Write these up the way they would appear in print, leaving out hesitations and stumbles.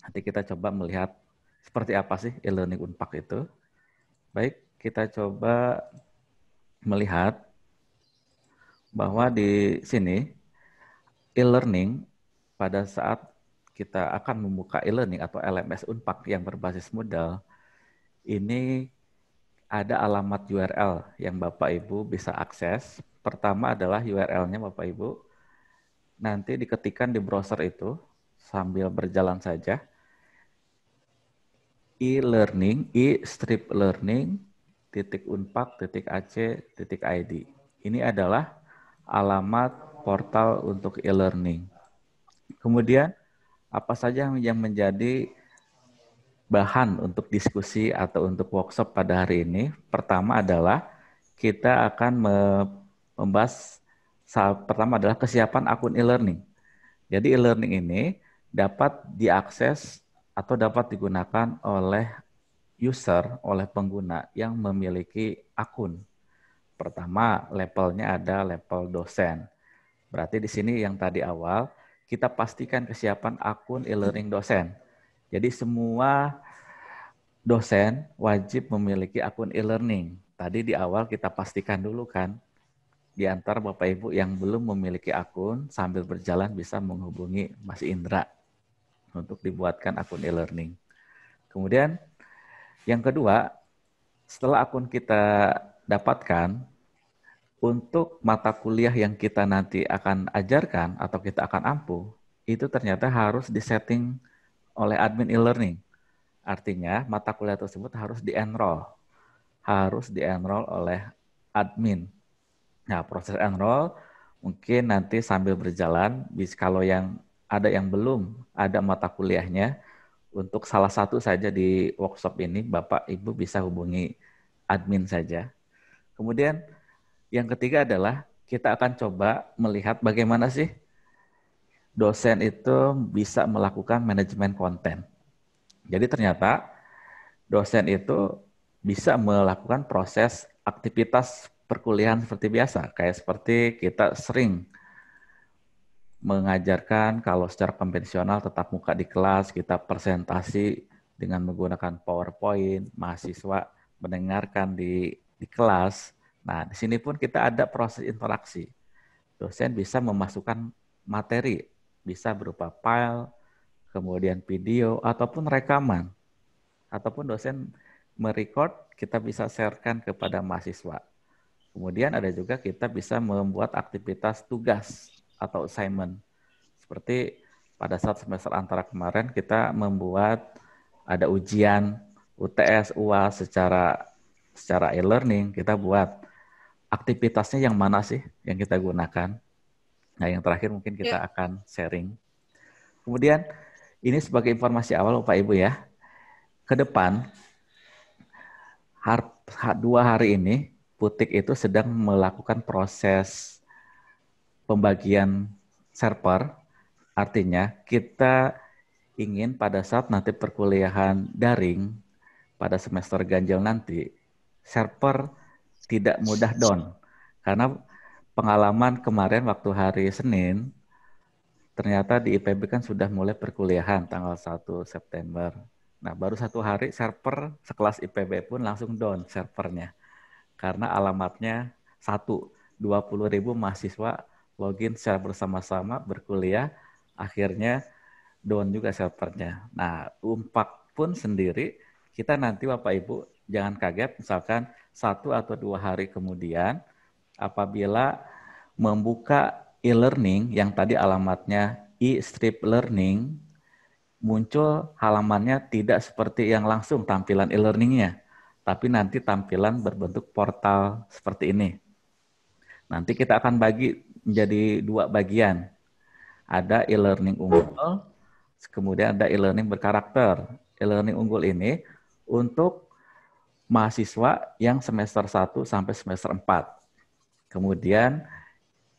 Nanti kita coba melihat seperti apa sih e-learning Unpad itu. Baik, kita coba melihat bahwa di sini e-learning pada saat kita akan membuka e-learning atau LMS Unpad yang berbasis Moodle, ini ada alamat URL yang Bapak Ibu bisa akses. Pertama adalah URL-nya Bapak Ibu. Nanti diketikkan di browser itu sambil berjalan saja. E-learning, e-learning.unpad.ac.id. Ini adalah alamat portal untuk e-learning. Kemudian apa saja yang menjadi bahan untuk diskusi atau untuk workshop pada hari ini? Pertama adalah kita akan membahas pertama adalah kesiapan akun e-learning. Jadi e-learning ini dapat diakses atau dapat digunakan oleh user, oleh pengguna yang memiliki akun. Pertama, levelnya ada level dosen. Berarti di sini yang tadi awal, kita pastikan kesiapan akun e-learning dosen. Jadi semua dosen wajib memiliki akun e-learning. Tadi di awal kita pastikan dulu kan, di antara Bapak Ibu yang belum memiliki akun, sambil berjalan bisa menghubungi Mas Indra untuk dibuatkan akun e-learning. Kemudian yang kedua, setelah akun kita dapatkan, untuk mata kuliah yang kita nanti akan ajarkan atau kita akan ampuh, itu ternyata harus disetting oleh admin e-learning. Artinya mata kuliah tersebut harus di-enroll oleh admin. Nah, proses enroll mungkin nanti sambil berjalan, kalau yang ada yang belum ada mata kuliahnya, untuk salah satu saja di workshop ini, Bapak Ibu bisa hubungi admin saja. Kemudian yang ketiga adalah kita akan coba melihat bagaimana sih dosen itu bisa melakukan manajemen konten. Jadi ternyata dosen itu bisa melakukan proses aktivitas perkuliahan seperti biasa, kayak seperti kita sering mengajarkan kalau secara konvensional tetap muka di kelas, kita presentasi dengan menggunakan PowerPoint, mahasiswa mendengarkan di kelas. Nah, di sini pun kita ada proses interaksi. Dosen bisa memasukkan materi, bisa berupa file, kemudian video, ataupun rekaman. Ataupun dosen merecord, kita bisa sharekan kepada mahasiswa. Kemudian ada juga kita bisa membuat aktivitas tugas atau assignment. Seperti pada saat semester antara kemarin kita membuat ada ujian UTS, UAS secara e-learning, kita buat aktivitasnya yang mana sih yang kita gunakan. Nah, yang terakhir mungkin kita akan sharing. Kemudian ini sebagai informasi awal Bapak Ibu ya. Ke depan 2 hari ini Putik itu sedang melakukan proses pembagian server. Artinya kita ingin pada saat nanti perkuliahan daring pada semester ganjil nanti, server tidak mudah down. Karena pengalaman kemarin waktu hari Senin, ternyata di IPB kan sudah mulai perkuliahan tanggal 1 September. Nah, baru 1 hari server sekelas IPB pun langsung down servernya. Karena alamatnya 20.000 mahasiswa login secara bersama-sama berkuliah, akhirnya down juga servernya. Nah, Unpad pun sendiri, kita nanti Bapak Ibu jangan kaget, misalkan 1 atau 2 hari kemudian, apabila membuka e-learning yang tadi alamatnya e-strip learning, muncul halamannya tidak seperti yang langsung tampilan e-learningnya, tapi nanti tampilan berbentuk portal seperti ini. Nanti kita akan bagi menjadi 2 bagian. Ada e-learning unggul, kemudian ada e-learning berkarakter. E-learning unggul ini untuk mahasiswa yang semester 1 sampai semester 4. Kemudian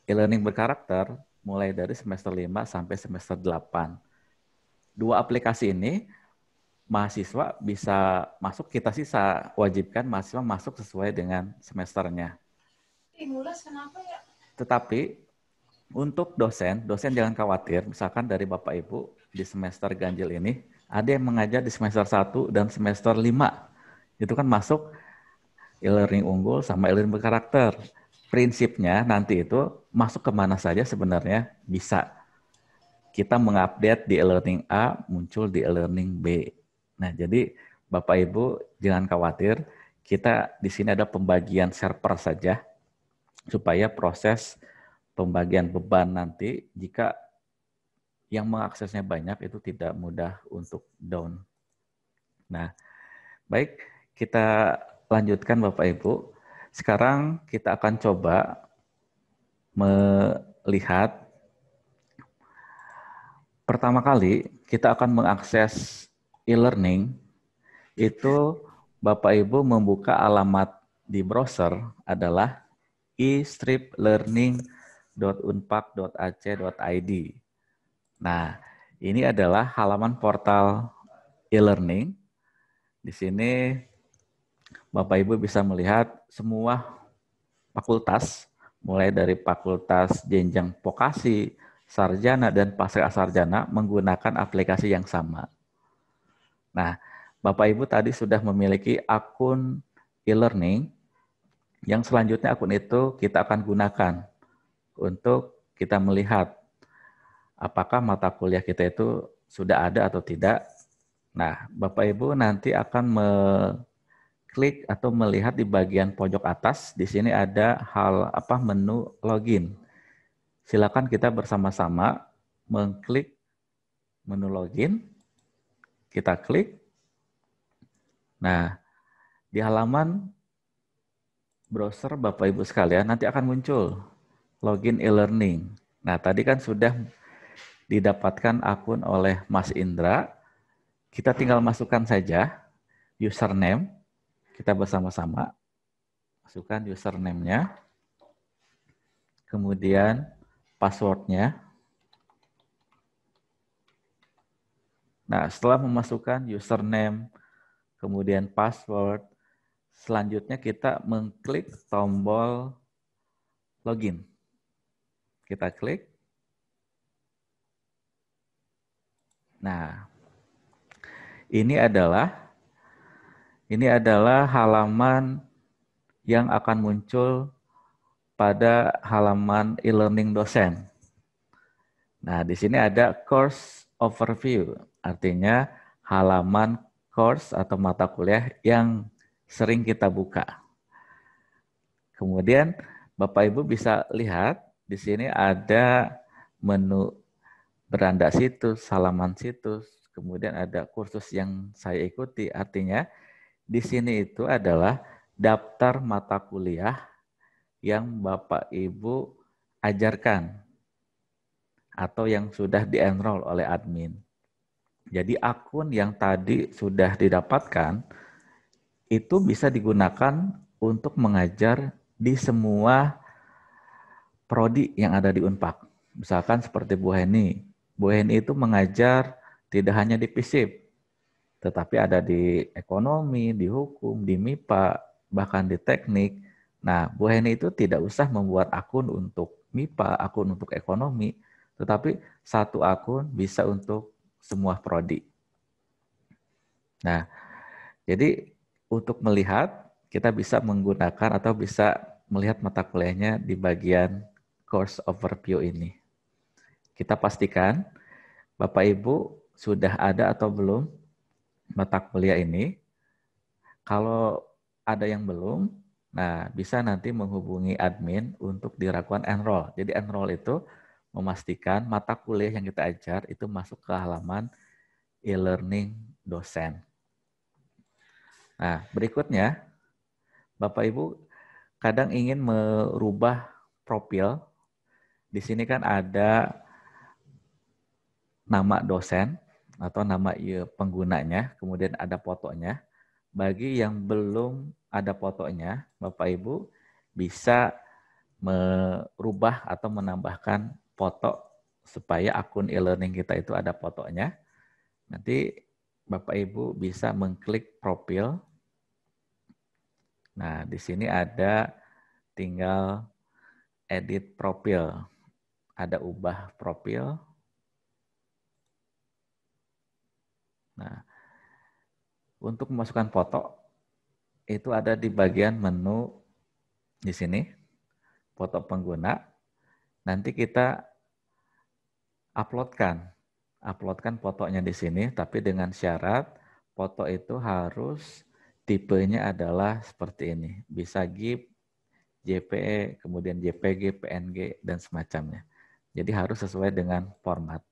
e-learning berkarakter mulai dari semester 5 sampai semester 8. 2 aplikasi ini mahasiswa bisa masuk, kita sisa wajibkan mahasiswa masuk sesuai dengan semesternya. Tetapi untuk dosen jangan khawatir, misalkan dari Bapak Ibu di semester ganjil ini ada yang mengajar di semester 1 dan semester 5. Itu kan masuk e-learning unggul sama e-learning berkarakter. Prinsipnya nanti itu masuk kemana saja sebenarnya bisa. Kita mengupdate di e-learning A, muncul di e-learning B. Nah, jadi Bapak Ibu jangan khawatir, kita di sini ada pembagian server saja supaya proses pembagian beban nanti jika yang mengaksesnya banyak itu tidak mudah untuk down. Nah, baik, kita lanjutkan Bapak Ibu. Sekarang kita akan coba melihat pertama kali kita akan mengakses e-learning itu Bapak Ibu membuka alamat di browser adalah e-striplearning.unpak.ac.id. Nah, ini adalah halaman portal e-learning. Di sini Bapak Ibu bisa melihat semua fakultas, mulai dari fakultas jenjang vokasi, sarjana, dan pasca sarjana menggunakan aplikasi yang sama. Nah, Bapak Ibu tadi sudah memiliki akun e-learning, yang selanjutnya akun itu kita akan gunakan untuk kita melihat apakah mata kuliah kita itu sudah ada atau tidak. Nah, Bapak Ibu nanti akan klik atau melihat di bagian pojok atas. Di sini ada menu login. Silakan kita bersama-sama mengklik menu login. Kita klik. Nah, di halaman browser Bapak Ibu sekalian nanti akan muncul login e-learning. Nah, tadi kan sudah didapatkan akun oleh Mas Indra. Kita tinggal masukkan saja username. Kita bersama-sama masukkan username-nya. Kemudian password-nya. Nah, setelah memasukkan username, kemudian password, selanjutnya kita mengklik tombol login. Kita klik. Nah, ini adalah halaman yang akan muncul pada halaman e-learning dosen. Nah, di sini ada course overview, artinya halaman course atau mata kuliah yang sering kita buka. Kemudian Bapak Ibu bisa lihat di sini ada menu beranda situs, halaman situs, kemudian ada kursus yang saya ikuti. Artinya di sini itu adalah daftar mata kuliah yang Bapak Ibu ajarkan atau yang sudah di-enroll oleh admin. Jadi akun yang tadi sudah didapatkan itu bisa digunakan untuk mengajar di semua prodi yang ada di Unpak. Misalkan seperti Bu Heni. Bu Heni itu mengajar tidak hanya di FISIP, tetapi ada di ekonomi, di hukum, di MIPA, bahkan di teknik. Nah, Bu Heni itu tidak usah membuat akun untuk MIPA, akun untuk ekonomi, tetapi satu akun bisa untuk semua prodi. Nah, jadi untuk melihat, kita bisa menggunakan atau bisa melihat mata kuliahnya di bagian course overview ini. Kita pastikan Bapak Ibu sudah ada atau belum mata kuliah ini. Kalau ada yang belum, nah bisa nanti menghubungi admin untuk dilakukan enroll. Jadi enroll itu memastikan mata kuliah yang kita ajar itu masuk ke halaman e-learning dosen. Nah, berikutnya Bapak Ibu kadang ingin merubah profil. Di sini kan ada nama dosen atau nama penggunanya, kemudian ada fotonya. Bagi yang belum ada fotonya, Bapak Ibu bisa merubah atau menambahkan foto supaya akun e-learning kita itu ada fotonya. Nanti Bapak Ibu bisa mengklik profil. Nah, di sini ada tinggal edit profil. Ada ubah profil. Nah, untuk memasukkan foto itu ada di bagian menu di sini, foto pengguna. Nanti kita uploadkan fotonya di sini, tapi dengan syarat foto itu harus tipenya adalah seperti ini. Bisa GIF, JPE, kemudian JPG, PNG, dan semacamnya. Jadi harus sesuai dengan format.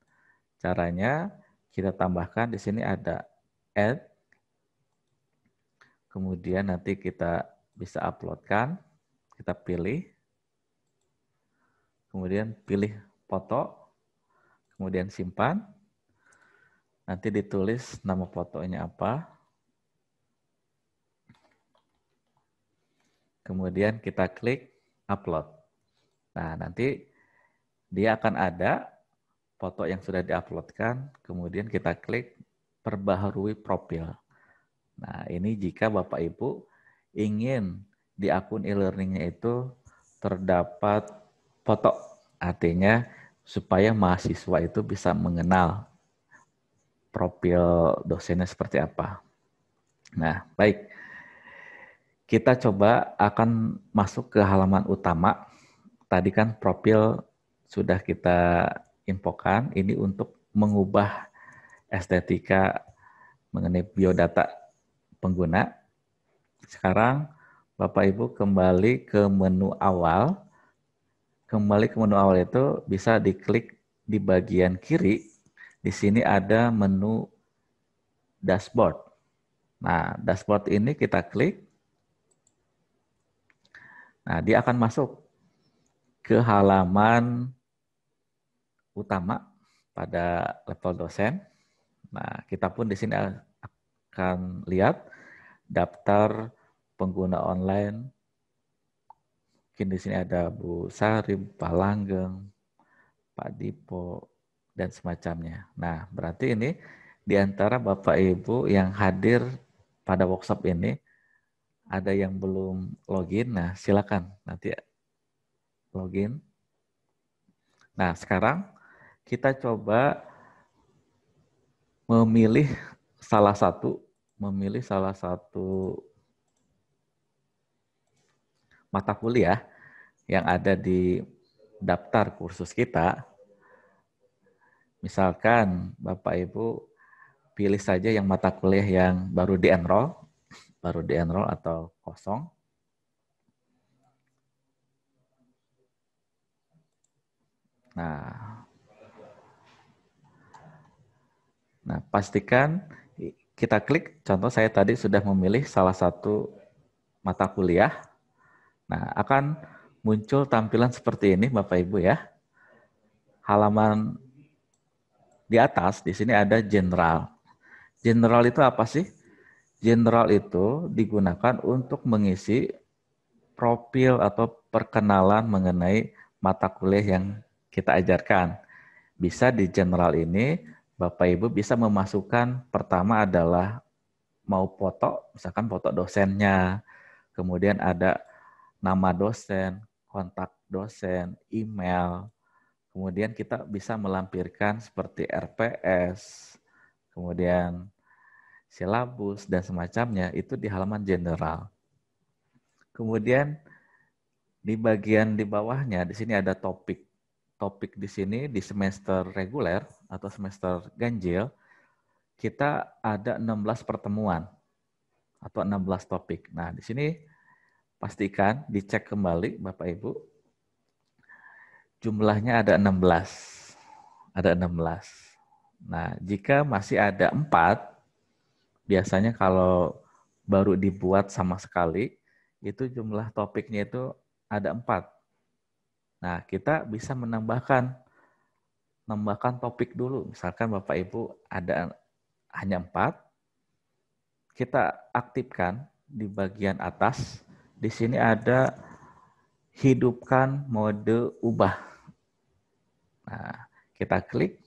Caranya kita tambahkan di sini ada add, kemudian nanti kita bisa uploadkan, kita pilih, kemudian pilih foto, kemudian simpan, nanti ditulis nama fotonya apa, kemudian kita klik upload. Nah, nanti dia akan ada foto yang sudah diuploadkan, kemudian kita klik perbaharui profil. Nah, ini jika Bapak Ibu ingin di akun e-learningnya itu terdapat foto, artinya supaya mahasiswa itu bisa mengenal profil dosennya seperti apa. Nah, baik. Kita coba akan masuk ke halaman utama. Tadi kan profil sudah kita infokan, ini untuk mengubah estetika mengenai biodata pengguna. Sekarang Bapak Ibu kembali ke menu awal. Kembali ke menu awal itu bisa diklik di bagian kiri. Di sini ada menu dashboard. Nah, dashboard ini kita klik. Nah, dia akan masuk ke halaman utama pada level dosen. Nah, kita pun di sini akan lihat daftar pengguna online. Mungkin di sini ada Bu Sari, Pak Langgeng, Pak Dipo, dan semacamnya. Nah, berarti ini di antara Bapak Ibu yang hadir pada workshop ini, ada yang belum login, nah silakan nanti login. Nah, sekarang kita coba memilih memilih salah satu mata kuliah yang ada di daftar kursus kita. Misalkan Bapak Ibu pilih saja yang mata kuliah yang baru di-enroll atau kosong. Nah, pastikan kita klik, contoh saya tadi sudah memilih salah satu mata kuliah. Nah, akan muncul tampilan seperti ini Bapak Ibu ya. Halaman di atas, di sini ada general. General itu apa sih? General itu digunakan untuk mengisi profil atau perkenalan mengenai mata kuliah yang kita ajarkan. Bisa di general ini, Bapak Ibu bisa memasukkan pertama adalah mau foto, misalkan foto dosennya, kemudian ada nama dosen, kontak dosen, email, kemudian kita bisa melampirkan seperti RPS, kemudian silabus dan semacamnya, itu di halaman general. Kemudian di bagian di bawahnya, di sini ada topik. Topik di sini di semester reguler atau semester ganjil, kita ada 16 pertemuan atau 16 topik. Nah, di sini pastikan dicek kembali Bapak Ibu. Jumlahnya ada 16. Ada 16. Nah, jika masih ada 4, biasanya kalau baru dibuat sama sekali, itu jumlah topiknya itu ada 4. Nah, kita bisa menambahkan topik dulu. Misalkan Bapak Ibu ada hanya 4, kita aktifkan di bagian atas. Di sini ada hidupkan mode ubah. Nah, kita klik.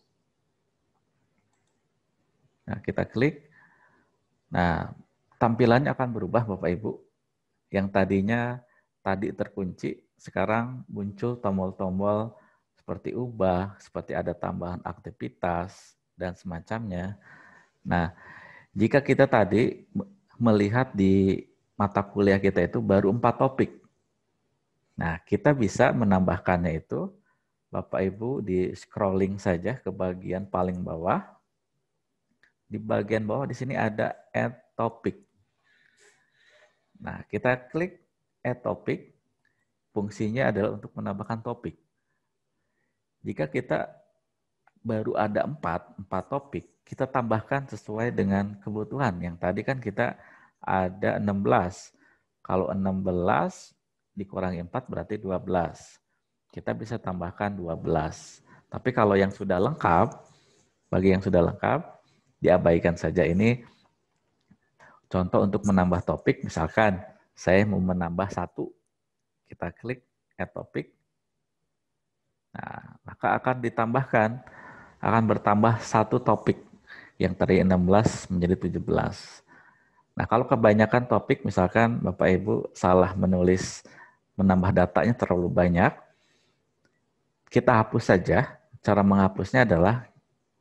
Nah, tampilannya akan berubah Bapak Ibu. Yang tadinya tadi terkunci, sekarang muncul tombol-tombol seperti ubah, seperti ada tambahan aktivitas, dan semacamnya. Nah, jika kita tadi melihat di mata kuliah kita itu baru 4 topik. Nah, kita bisa menambahkannya itu, Bapak Ibu di scrolling saja ke bagian paling bawah. Di bagian bawah di sini ada add topic. Nah, kita klik add topic, fungsinya adalah untuk menambahkan topik. Jika kita baru ada 4 topik, kita tambahkan sesuai dengan kebutuhan. Yang tadi kan kita ada 16. Kalau 16 dikurangi 4 berarti 12. Kita bisa tambahkan 12. Tapi kalau yang sudah lengkap, bagi yang sudah lengkap, diabaikan saja. Ini contoh untuk menambah topik, misalkan saya mau menambah 1. Kita klik add topik. Nah, maka akan ditambahkan, akan bertambah 1 topik yang tadi 16 menjadi 17. Nah, kalau kebanyakan topik, misalkan Bapak Ibu salah menulis, menambah datanya terlalu banyak, kita hapus saja. Cara menghapusnya adalah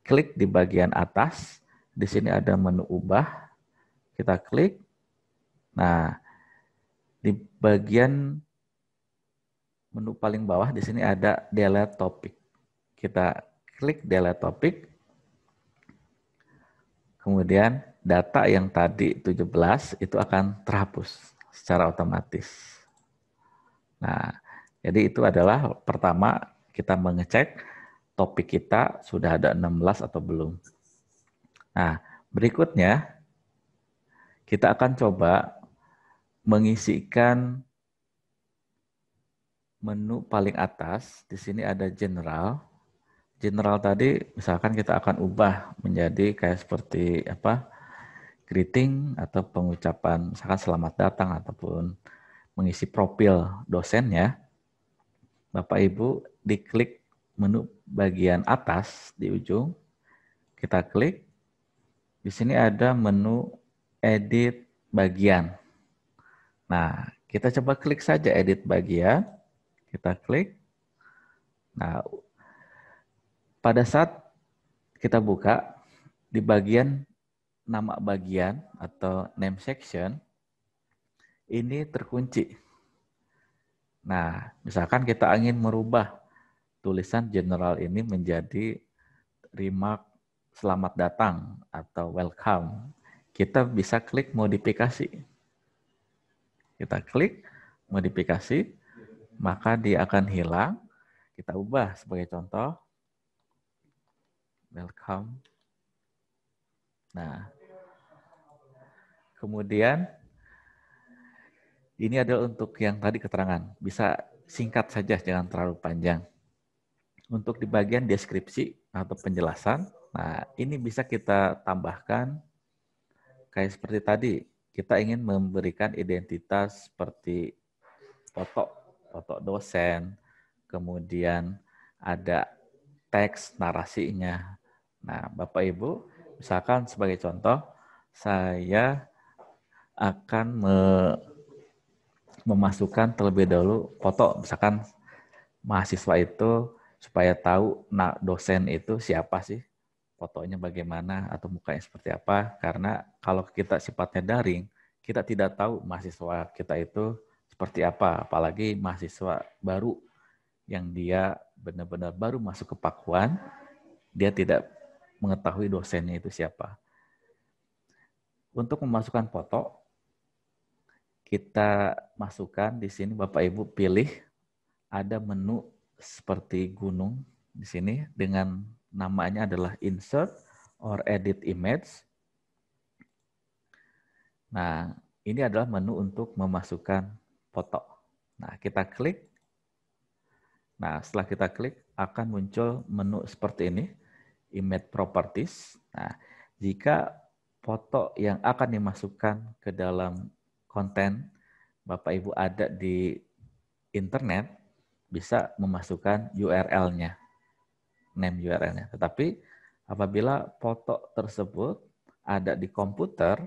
klik di bagian atas, di sini ada menu ubah, kita klik. Nah, di bagian menu paling bawah di sini ada delete topic. Kita klik delete topic. Kemudian data yang tadi 17 itu akan terhapus secara otomatis. Nah, jadi itu adalah pertama kita mengecek topik kita sudah ada 16 atau belum. Nah, berikutnya kita akan coba mengisikan menu paling atas. Di sini ada general. General tadi misalkan kita akan ubah menjadi kayak seperti apa? Greeting atau pengucapan misalkan selamat datang ataupun mengisi profil dosennya. Bapak Ibu diklik menu bagian atas di ujung, kita klik. Di sini ada menu edit bagian. Nah, kita coba klik saja edit bagian. Kita klik. Nah, pada saat kita buka, di bagian nama bagian atau name section, ini terkunci. Nah, misalkan kita ingin merubah tulisan general ini menjadi remark selamat datang atau welcome. Kita bisa klik modifikasi. Kita klik modifikasi, maka dia akan hilang. Kita ubah sebagai contoh, welcome. Nah, kemudian ini adalah untuk yang tadi keterangan. Bisa singkat saja, jangan terlalu panjang. Untuk di bagian deskripsi atau penjelasan, nah ini bisa kita tambahkan kayak seperti tadi. Kita ingin memberikan identitas seperti foto dosen, kemudian ada teks narasinya. Nah, Bapak Ibu, misalkan sebagai contoh, saya akan memasukkan terlebih dahulu foto, misalkan mahasiswa itu supaya tahu dosen itu siapa sih, fotonya bagaimana atau mukanya seperti apa. Karena kalau kita sifatnya daring, kita tidak tahu mahasiswa kita itu seperti apa, apalagi mahasiswa baru yang dia benar-benar baru masuk ke Pakuan, dia tidak mengetahui dosennya itu siapa. Untuk memasukkan foto, kita masukkan di sini, Bapak Ibu pilih, ada menu seperti gunung di sini dengan namanya adalah insert or edit image. Nah, ini adalah menu untuk memasukkan foto. Nah, kita klik. Nah, setelah kita klik akan muncul menu seperti ini, image properties. Nah, jika foto yang akan dimasukkan ke dalam konten Bapak Ibu ada di internet, bisa memasukkan URL-nya, name URL-nya. Tetapi apabila foto tersebut ada di komputer,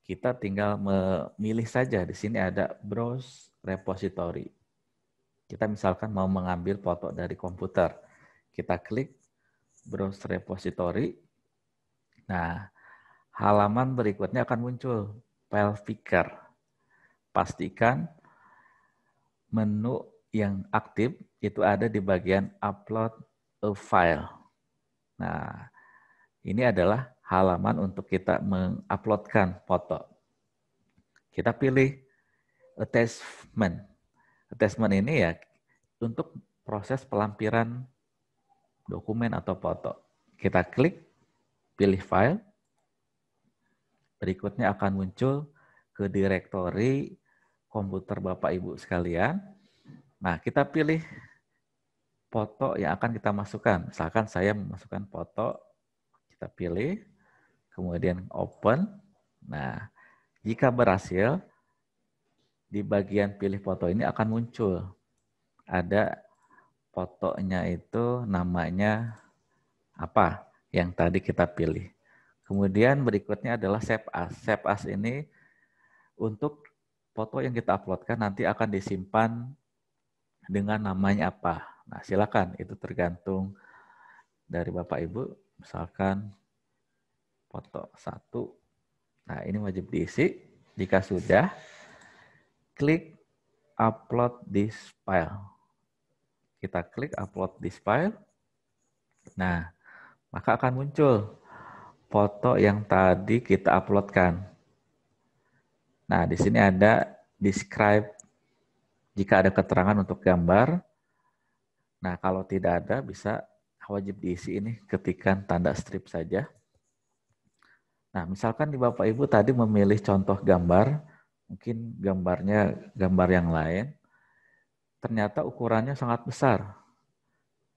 kita tinggal memilih saja. Di sini ada browse repository. Kita misalkan mau mengambil foto dari komputer. Kita klik browse repository. Nah, halaman berikutnya akan muncul file picker. Pastikan menu yang aktif itu ada di bagian upload a file. Nah, ini adalah halaman untuk kita menguploadkan foto. Kita pilih attachment. Attachment ini ya untuk proses pelampiran dokumen atau foto. Kita klik, pilih file, berikutnya akan muncul ke direktori komputer Bapak Ibu sekalian. Nah, kita pilih foto yang akan kita masukkan. Misalkan saya memasukkan foto, kita pilih, kemudian open. Nah, jika berhasil, di bagian pilih foto ini akan muncul. Ada fotonya itu namanya apa yang tadi kita pilih. Kemudian berikutnya adalah save as. Save as ini untuk foto yang kita uploadkan nanti akan disimpan dengan namanya apa. Nah, silakan itu tergantung dari Bapak Ibu. Misalkan foto 1. Nah, ini wajib diisi. Jika sudah, klik upload this file. Kita klik upload this file. Nah, maka akan muncul foto yang tadi kita uploadkan. Nah, di sini ada describe jika ada keterangan untuk gambar. Nah, kalau tidak ada bisa wajib diisi ini, ketikan tanda strip saja. Nah, misalkan di Bapak Ibu tadi memilih contoh gambar, mungkin gambarnya gambar yang lain, ternyata ukurannya sangat besar.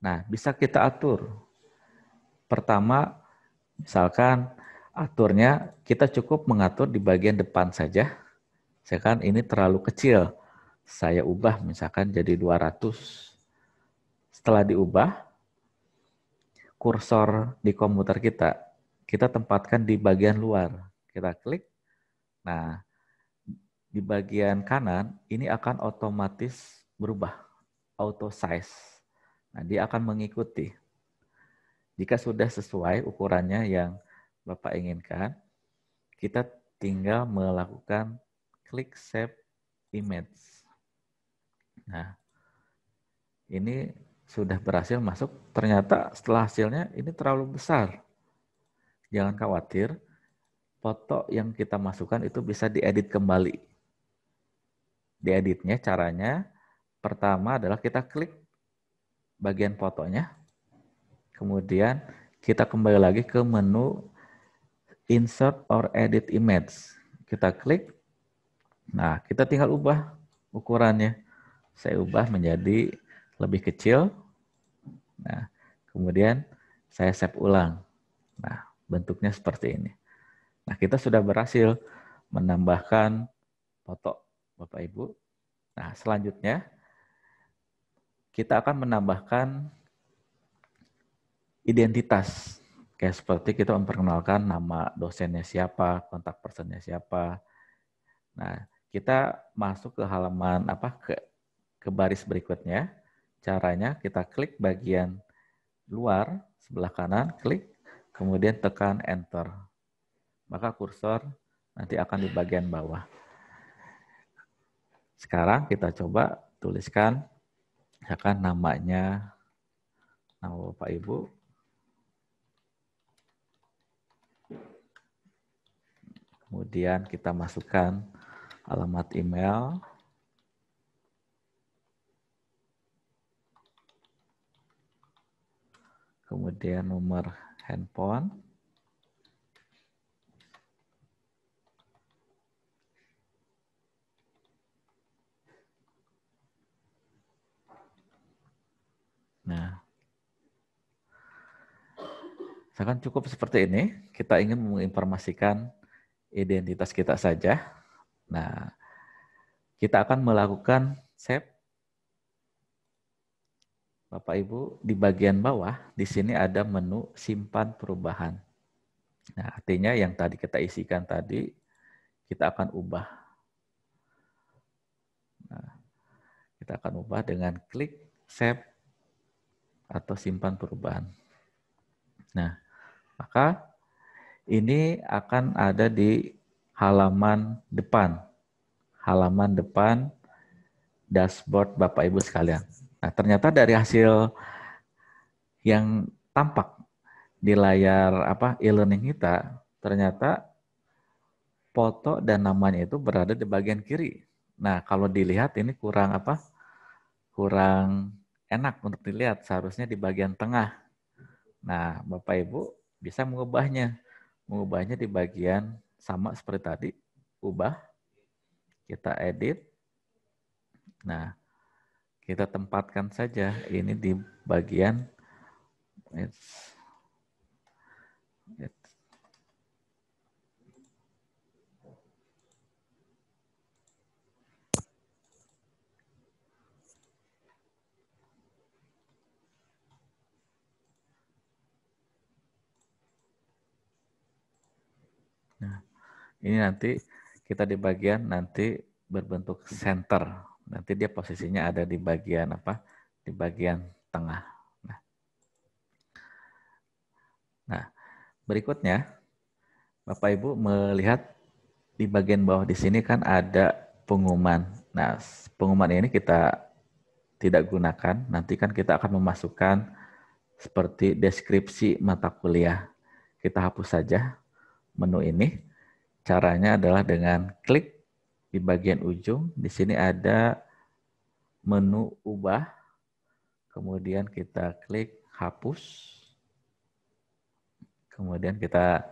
Nah, bisa kita atur. Pertama, misalkan aturnya kita cukup mengatur di bagian depan saja. Misalkan ini terlalu kecil, saya ubah misalkan jadi 200. Setelah diubah, kursor di komputer kita tempatkan di bagian luar. Kita klik. Nah, di bagian kanan ini akan otomatis berubah, auto size. Nah, dia akan mengikuti. Jika sudah sesuai ukurannya yang Bapak inginkan, kita tinggal melakukan klik save image. Nah, ini sudah berhasil masuk. Ternyata setelah hasilnya ini terlalu besar. Jangan khawatir, foto yang kita masukkan itu bisa diedit kembali. Dieditnya caranya pertama adalah kita klik bagian fotonya, kemudian kita kembali lagi ke menu insert or edit image. Kita klik, nah kita tinggal ubah ukurannya. Saya ubah menjadi lebih kecil. Nah, kemudian saya save ulang. Nah, bentuknya seperti ini. Nah, kita sudah berhasil menambahkan foto Bapak Ibu. Nah, selanjutnya kita akan menambahkan identitas. Kayak seperti kita memperkenalkan nama dosennya siapa, kontak personnya siapa. Nah, kita masuk ke halaman ke baris berikutnya. Caranya kita klik bagian luar sebelah kanan, klik, kemudian tekan enter. Maka kursor nanti akan di bagian bawah. Sekarang kita coba tuliskan misalkan namanya, nama Bapak Ibu. Kemudian kita masukkan alamat email. Kemudian nomor handphone. Nah, misalkan cukup seperti ini, kita ingin menginformasikan identitas kita saja. Nah, kita akan melakukan save. Bapak Ibu, di bagian bawah, di sini ada menu simpan perubahan. Nah, artinya yang tadi kita isikan tadi, kita akan ubah. Nah, kita akan ubah dengan klik save atau simpan perubahan. Nah, maka Ini akan ada di halaman depan. Halaman depan dashboard Bapak Ibu sekalian. Nah, ternyata dari hasil yang tampak di layar e-learning kita, ternyata foto dan namanya itu berada di bagian kiri. Nah, kalau dilihat ini kurang Kurang enak untuk dilihat, seharusnya di bagian tengah. Nah, Bapak Ibu bisa mengubahnya. Mengubahnya di bagian sama seperti tadi, ubah, kita edit. Nah, kita tempatkan saja ini di bagian nah, ini nanti kita di bagian nanti berbentuk center. Nanti dia posisinya ada di bagian Di bagian tengah. Nah, berikutnya Bapak Ibu melihat di bagian bawah di sini kan ada pengumuman. Nah, pengumuman ini kita tidak gunakan. Nanti kan kita akan memasukkan seperti deskripsi mata kuliah. Kita hapus saja menu ini. Caranya adalah dengan klik di bagian ujung. Di sini ada menu ubah. Kemudian kita klik hapus. Kemudian kita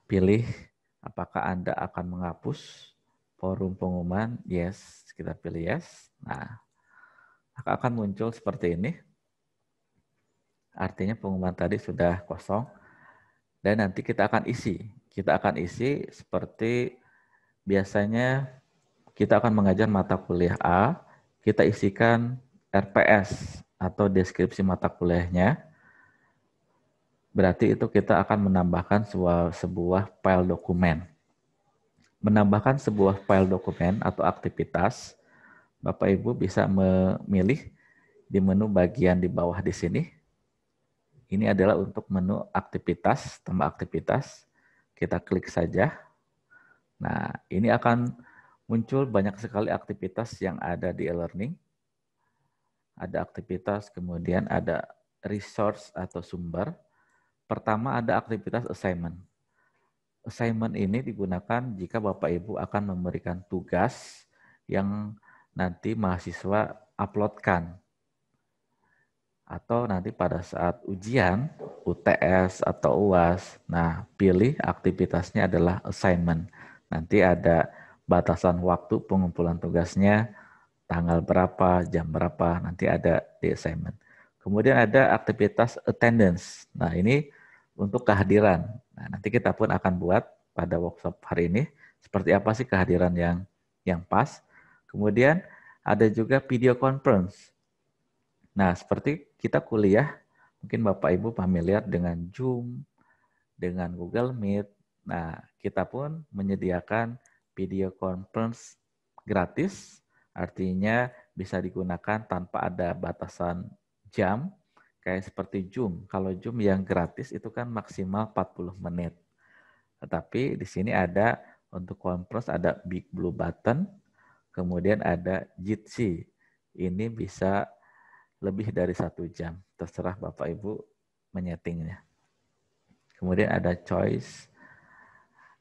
pilih apakah Anda akan menghapus forum pengumuman. Yes, kita pilih yes. Nah, maka akan muncul seperti ini. Artinya pengumuman tadi sudah kosong. Dan nanti kita akan isi. Kita akan isi seperti biasanya kita akan mengajar mata kuliah A, kita isikan RPS atau deskripsi mata kuliahnya. Berarti itu kita akan menambahkan sebuah file dokumen. Menambahkan sebuah file dokumen atau aktivitas, Bapak Ibu bisa memilih di menu bagian di bawah di sini. Ini adalah untuk menu aktivitas, tambah aktivitas. Kita klik saja. Nah, ini akan muncul banyak sekali aktivitas yang ada di e-learning. Ada aktivitas, kemudian ada resource atau sumber. Pertama ada aktivitas assignment. Assignment ini digunakan jika Bapak Ibu akan memberikan tugas yang nanti mahasiswa uploadkan. Atau nanti pada saat ujian, UTS atau UAS, nah pilih aktivitasnya adalah assignment. Nanti ada batasan waktu pengumpulan tugasnya, tanggal berapa, jam berapa, nanti ada di assignment. Kemudian ada aktivitas attendance. Nah ini untuk kehadiran. Nah, nanti kita pun akan buat pada workshop hari ini, seperti apa sih kehadiran yang pas. Kemudian ada juga video conference. Nah, seperti kita kuliah, mungkin Bapak Ibu familiar dengan Zoom, dengan Google Meet. Nah, kita pun menyediakan video conference gratis, artinya bisa digunakan tanpa ada batasan jam, kayak seperti Zoom. Kalau Zoom yang gratis itu kan maksimal 40 menit. Tetapi di sini ada untuk conference ada Big Blue Button, kemudian ada Jitsi. Ini bisa lebih dari 1 jam. Terserah Bapak Ibu menyetingnya. Kemudian ada choice,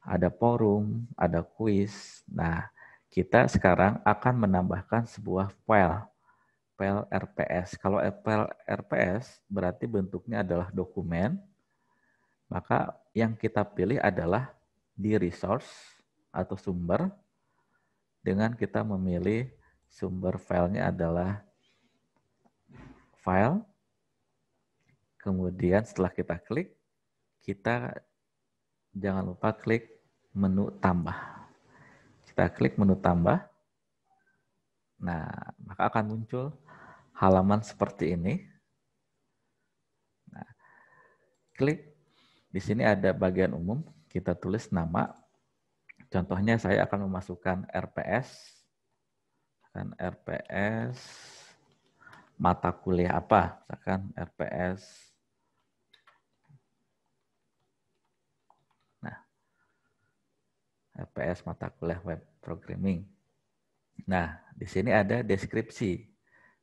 ada forum, ada quiz. Nah, kita sekarang akan menambahkan sebuah file RPS. Kalau file RPS berarti bentuknya adalah dokumen, maka yang kita pilih adalah di resource atau sumber, dengan kita memilih sumber filenya adalah file. Kemudian setelah kita klik, kita jangan lupa klik menu tambah. Kita klik menu tambah. Nah, maka akan muncul halaman seperti ini. Nah, klik di sini ada bagian umum, kita tulis nama. Contohnya saya akan memasukkan RPS. Kan RPS mata kuliah apa? Misalkan RPS RPS mata kuliah web programming. Nah, di sini ada deskripsi.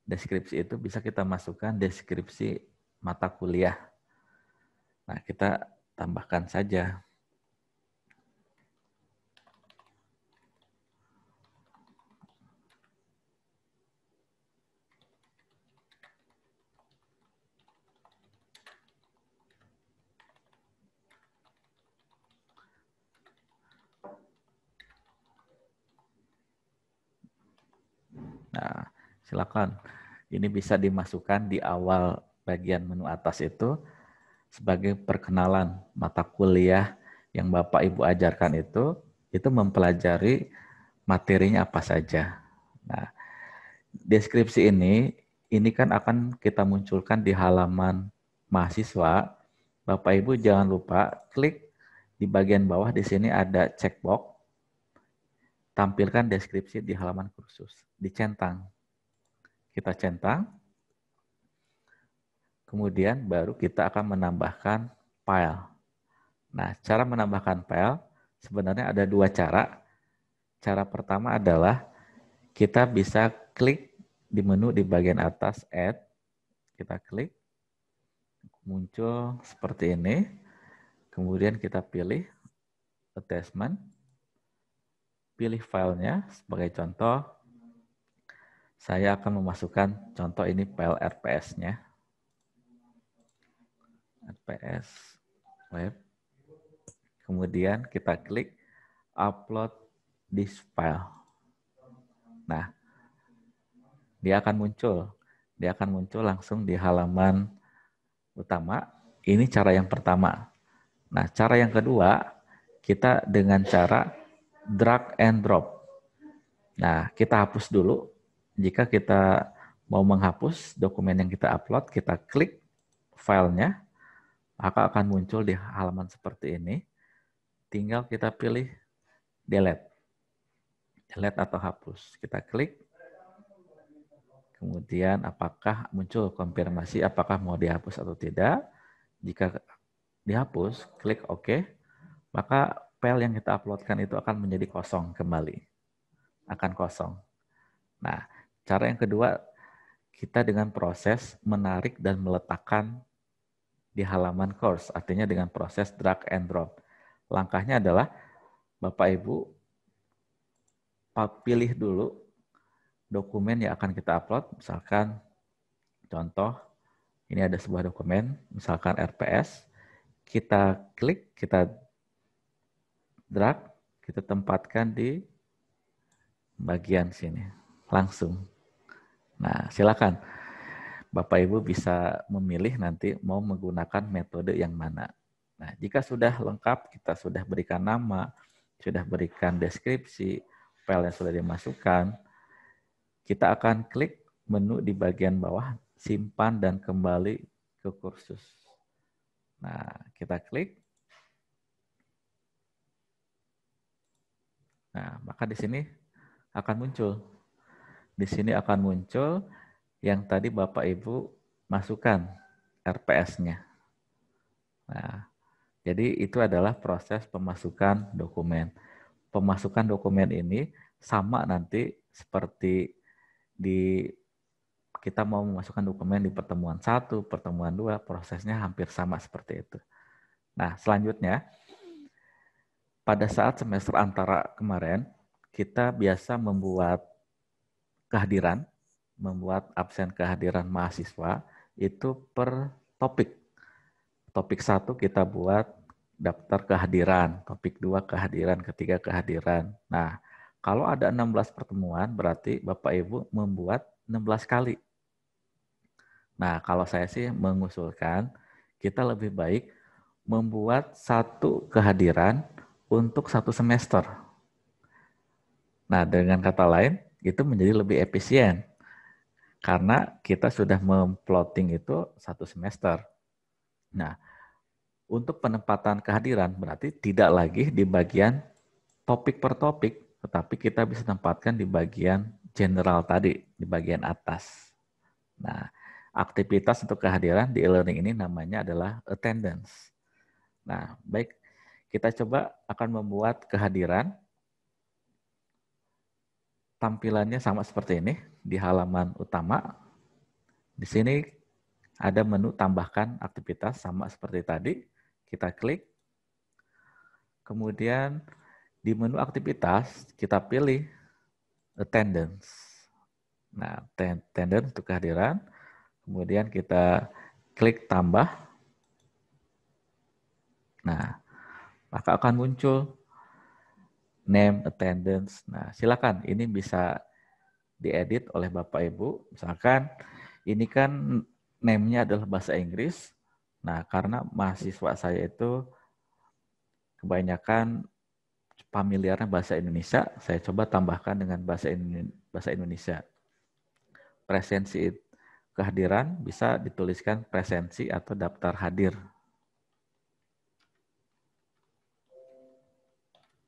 Deskripsi itu bisa kita masukkan deskripsi mata kuliah. Nah, kita tambahkan saja. Nah, silakan. Ini bisa dimasukkan di awal bagian menu atas itu sebagai perkenalan mata kuliah yang Bapak Ibu ajarkan itu mempelajari materinya apa saja. Nah, deskripsi ini kan akan kita munculkan di halaman mahasiswa. Bapak Ibu jangan lupa klik di bagian bawah di sini ada checkbox, tampilkan deskripsi di halaman kursus, dicentang. Kita centang, kemudian baru kita akan menambahkan file. Nah, cara menambahkan file sebenarnya ada dua cara. Cara pertama adalah kita bisa klik di menu di bagian atas Add. Kita klik, muncul seperti ini. Kemudian kita pilih Attachment. Pilih filenya. Sebagai contoh, saya akan memasukkan contoh ini file RPS-nya. RPS web. Kemudian kita klik Upload this file. Nah, dia akan muncul. Dia akan muncul langsung di halaman utama. Ini cara yang pertama. Nah, cara yang kedua, kita dengan cara drag and drop. Nah, kita hapus dulu. Jika kita mau menghapus dokumen yang kita upload, kita klik filenya, maka akan muncul di halaman seperti ini. Tinggal kita pilih delete. Delete atau hapus. Kita klik. Kemudian apakah muncul konfirmasi apakah mau dihapus atau tidak. Jika dihapus, klik OK, maka file yang kita uploadkan itu akan menjadi kosong kembali. Akan kosong. Nah, cara yang kedua, kita dengan proses menarik dan meletakkan di halaman course, artinya dengan proses drag and drop. Langkahnya adalah Bapak Ibu pilih dulu dokumen yang akan kita upload, misalkan contoh, ini ada sebuah dokumen, misalkan RPS, kita klik, kita drag, kita tempatkan di bagian sini, langsung. Nah, silakan. Bapak Ibu bisa memilih nanti mau menggunakan metode yang mana. Nah, jika sudah lengkap, kita sudah berikan nama, sudah berikan deskripsi, file yang sudah dimasukkan, kita akan klik menu di bagian bawah, simpan dan kembali ke kursus. Nah, kita klik. Nah, maka di sini akan muncul. Di sini akan muncul yang tadi Bapak Ibu masukkan RPS-nya. Nah, jadi itu adalah proses pemasukan dokumen. Pemasukan dokumen ini sama nanti seperti di kita mau memasukkan dokumen di pertemuan 1, pertemuan 2, prosesnya hampir sama seperti itu. Nah, selanjutnya pada saat semester antara kemarin kita biasa membuat kehadiran, membuat absen kehadiran mahasiswa itu per topik. Topik 1 kita buat daftar kehadiran, topik 2 kehadiran, ketiga kehadiran. Nah, kalau ada 16 pertemuan berarti Bapak Ibu membuat 16 kali. Nah, kalau saya sih mengusulkan kita lebih baik membuat satu kehadiran untuk satu semester. Nah, dengan kata lain, itu menjadi lebih efisien. Karena kita sudah memplotting itu satu semester. Nah, untuk penempatan kehadiran berarti tidak lagi di bagian topik per topik, tetapi kita bisa tempatkan di bagian general tadi, di bagian atas. Nah, aktivitas untuk kehadiran di e-learning ini namanya adalah attendance. Nah, baik, kita coba akan membuat kehadiran tampilannya sama seperti ini di halaman utama. Di sini ada menu tambahkan aktivitas sama seperti tadi. Kita klik. Kemudian di menu aktivitas kita pilih attendance. Nah, attendance untuk kehadiran. Kemudian kita klik tambah. Nah, maka akan muncul name attendance. Nah, silakan ini bisa diedit oleh Bapak Ibu. Misalkan ini kan name-nya adalah bahasa Inggris. Nah, karena mahasiswa saya itu kebanyakan familiarnya bahasa Indonesia, saya coba tambahkan dengan bahasa Indonesia. Presensi kehadiran bisa dituliskan presensi atau daftar hadir.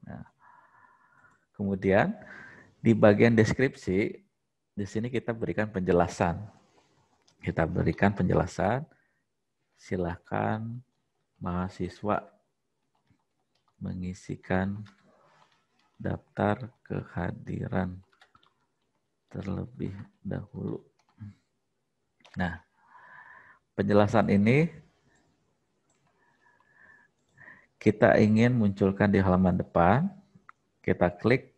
Nah, kemudian di bagian deskripsi, di sini kita berikan penjelasan. Kita berikan penjelasan, silakan mahasiswa mengisikan daftar kehadiran terlebih dahulu. Nah, penjelasan ini kita ingin munculkan di halaman depan, kita klik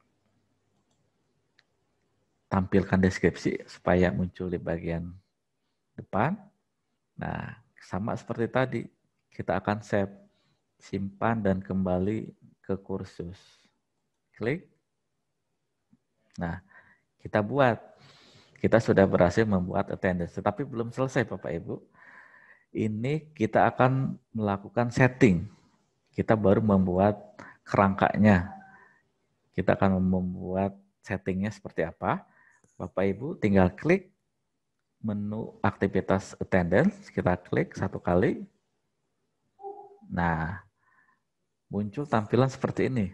tampilkan deskripsi supaya muncul di bagian depan. Nah, sama seperti tadi, kita akan save, simpan dan kembali ke kursus. Klik. Nah, kita buat. Kita sudah berhasil membuat attendance, tetapi belum selesai Bapak Ibu. Ini kita akan melakukan setting. Kita baru membuat kerangkanya. Kita akan membuat settingnya seperti apa. Bapak Ibu tinggal klik menu aktivitas attendance, kita klik satu kali. Nah, muncul tampilan seperti ini.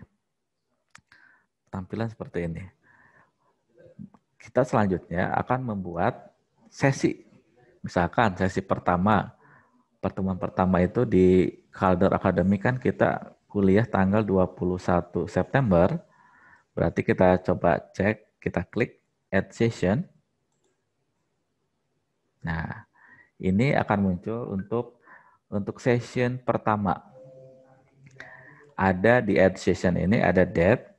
Tampilan seperti ini. Kita selanjutnya akan membuat sesi. Misalkan sesi pertama, pertemuan pertama itu di Kaldor Academy kan kita kuliah tanggal 21 September. Berarti kita coba cek, kita klik add session. Nah, ini akan muncul untuk session pertama. Ada di add session ini ada date.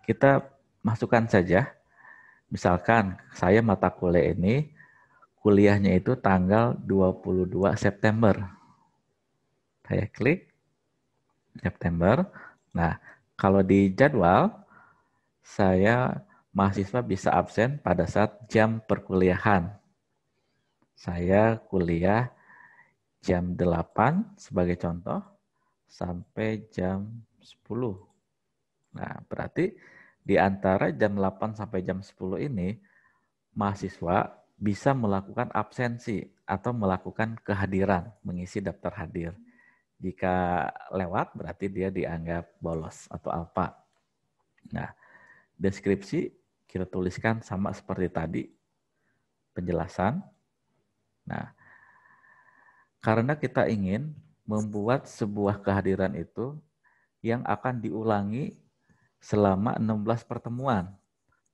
Kita masukkan saja. Misalkan saya mata kuliah ini kuliahnya itu tanggal 22 September. Saya klik September. Nah, kalau di jadwal saya mahasiswa bisa absen pada saat jam perkuliahan. Saya kuliah jam 8 sebagai contoh sampai jam 10. Nah, berarti di antara jam 8 sampai jam 10 ini mahasiswa bisa melakukan absensi atau melakukan kehadiran, mengisi daftar hadir. Jika lewat berarti dia dianggap bolos atau alpa. Nah, deskripsi kita tuliskan sama seperti tadi, penjelasan. Nah, karena kita ingin membuat sebuah kehadiran itu yang akan diulangi selama 16 pertemuan.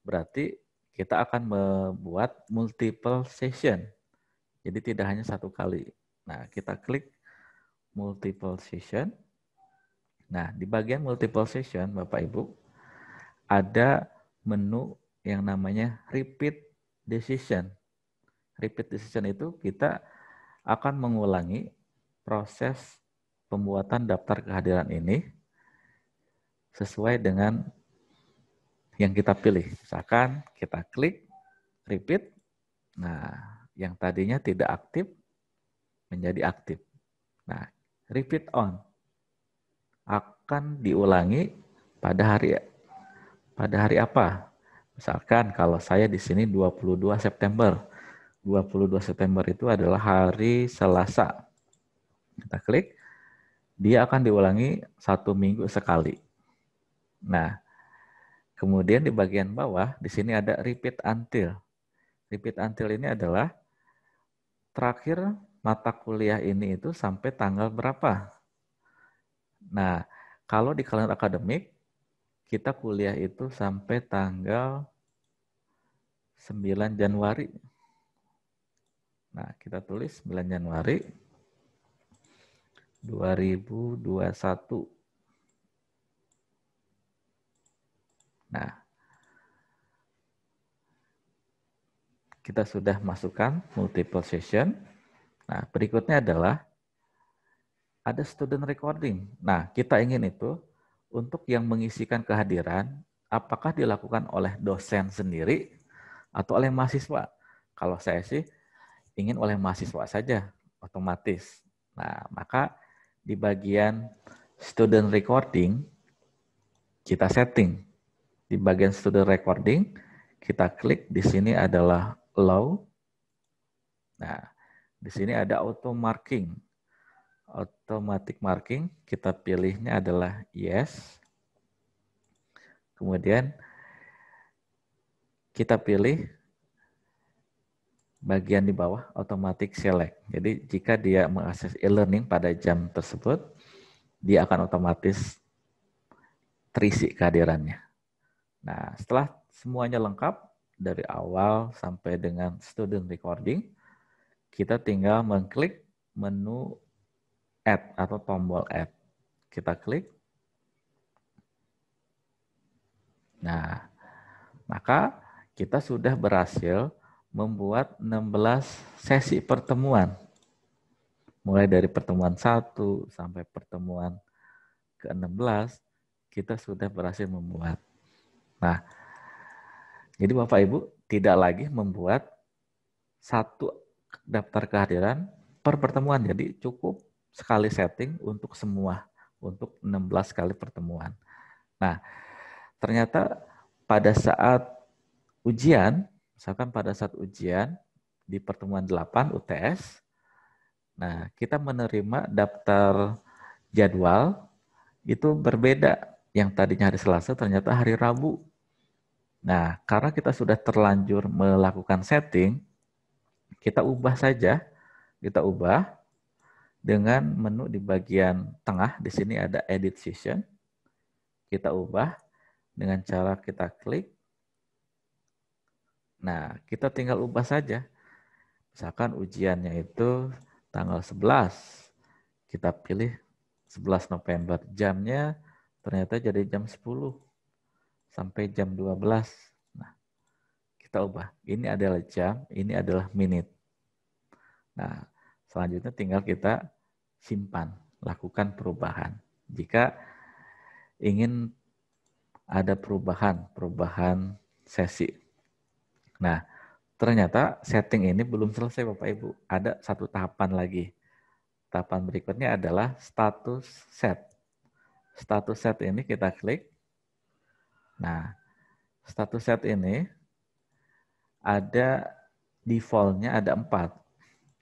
Berarti kita akan membuat multiple session. Jadi tidak hanya satu kali. Nah, kita klik multiple session. Nah, di bagian multiple session, Bapak Ibu, ada menu yang namanya repeat decision. Repeat decision itu kita akan mengulangi proses pembuatan daftar kehadiran ini sesuai dengan yang kita pilih. Misalkan kita klik repeat. Nah, yang tadinya tidak aktif menjadi aktif. Nah, repeat on akan diulangi pada hari apa? Misalkan kalau saya di sini 22 September. 22 September itu adalah hari Selasa. Kita klik, dia akan diulangi 1 minggu sekali. Nah, kemudian di bagian bawah, di sini ada repeat until. Repeat until ini adalah terakhir mata kuliah ini itu sampai tanggal berapa. Nah, kalau di kalender akademik, kita kuliah itu sampai tanggal 9 Januari. Nah, kita tulis 9 Januari 2021. Nah, kita sudah masukkan multiple session. Nah, berikutnya adalah ada student recording. Nah, kita ingin itu untuk yang mengisikan kehadiran, apakah dilakukan oleh dosen sendiri atau oleh mahasiswa? Kalau saya sih ingin oleh mahasiswa saja, otomatis. Nah, maka di bagian student recording, kita setting. Di bagian student recording, kita klik, di sini adalah allow. Nah, di sini ada auto marking. Automatic marking, kita pilihnya adalah yes. Kemudian kita pilih bagian di bawah automatic select. Jadi jika dia mengakses e-learning pada jam tersebut, dia akan otomatis terisi kehadirannya. Nah, setelah semuanya lengkap dari awal sampai dengan student recording, kita tinggal mengklik menu add atau tombol add. Kita klik. Nah, maka kita sudah berhasil membuat 16 sesi pertemuan. Mulai dari pertemuan 1 sampai pertemuan ke-16, kita sudah berhasil membuat. Nah, jadi Bapak Ibu tidak lagi membuat satu daftar kehadiran per pertemuan. Jadi cukup sekali setting untuk semua, untuk 16 kali pertemuan. Nah, ternyata pada saat ujian, misalkan pada saat ujian di pertemuan 8 UTS, nah kita menerima daftar jadwal itu berbeda. Yang tadinya hari Selasa ternyata hari Rabu. Nah, karena kita sudah terlanjur melakukan setting, kita ubah saja, kita ubah dengan menu di bagian tengah, di sini ada edit session. Kita ubah dengan cara kita klik. Nah, kita tinggal ubah saja. Misalkan ujiannya itu tanggal 11. Kita pilih 11 November. Jamnya ternyata jadi jam 10 sampai jam 12. Nah, kita ubah. Ini adalah jam, ini adalah menit. Nah, selanjutnya tinggal kita simpan, lakukan perubahan. Jika ingin ada perubahan sesi. Nah, ternyata setting ini belum selesai Bapak Ibu. Ada satu tahapan lagi. Tahapan berikutnya adalah status set. Status set ini kita klik. Nah, status set ini ada defaultnya ada 4.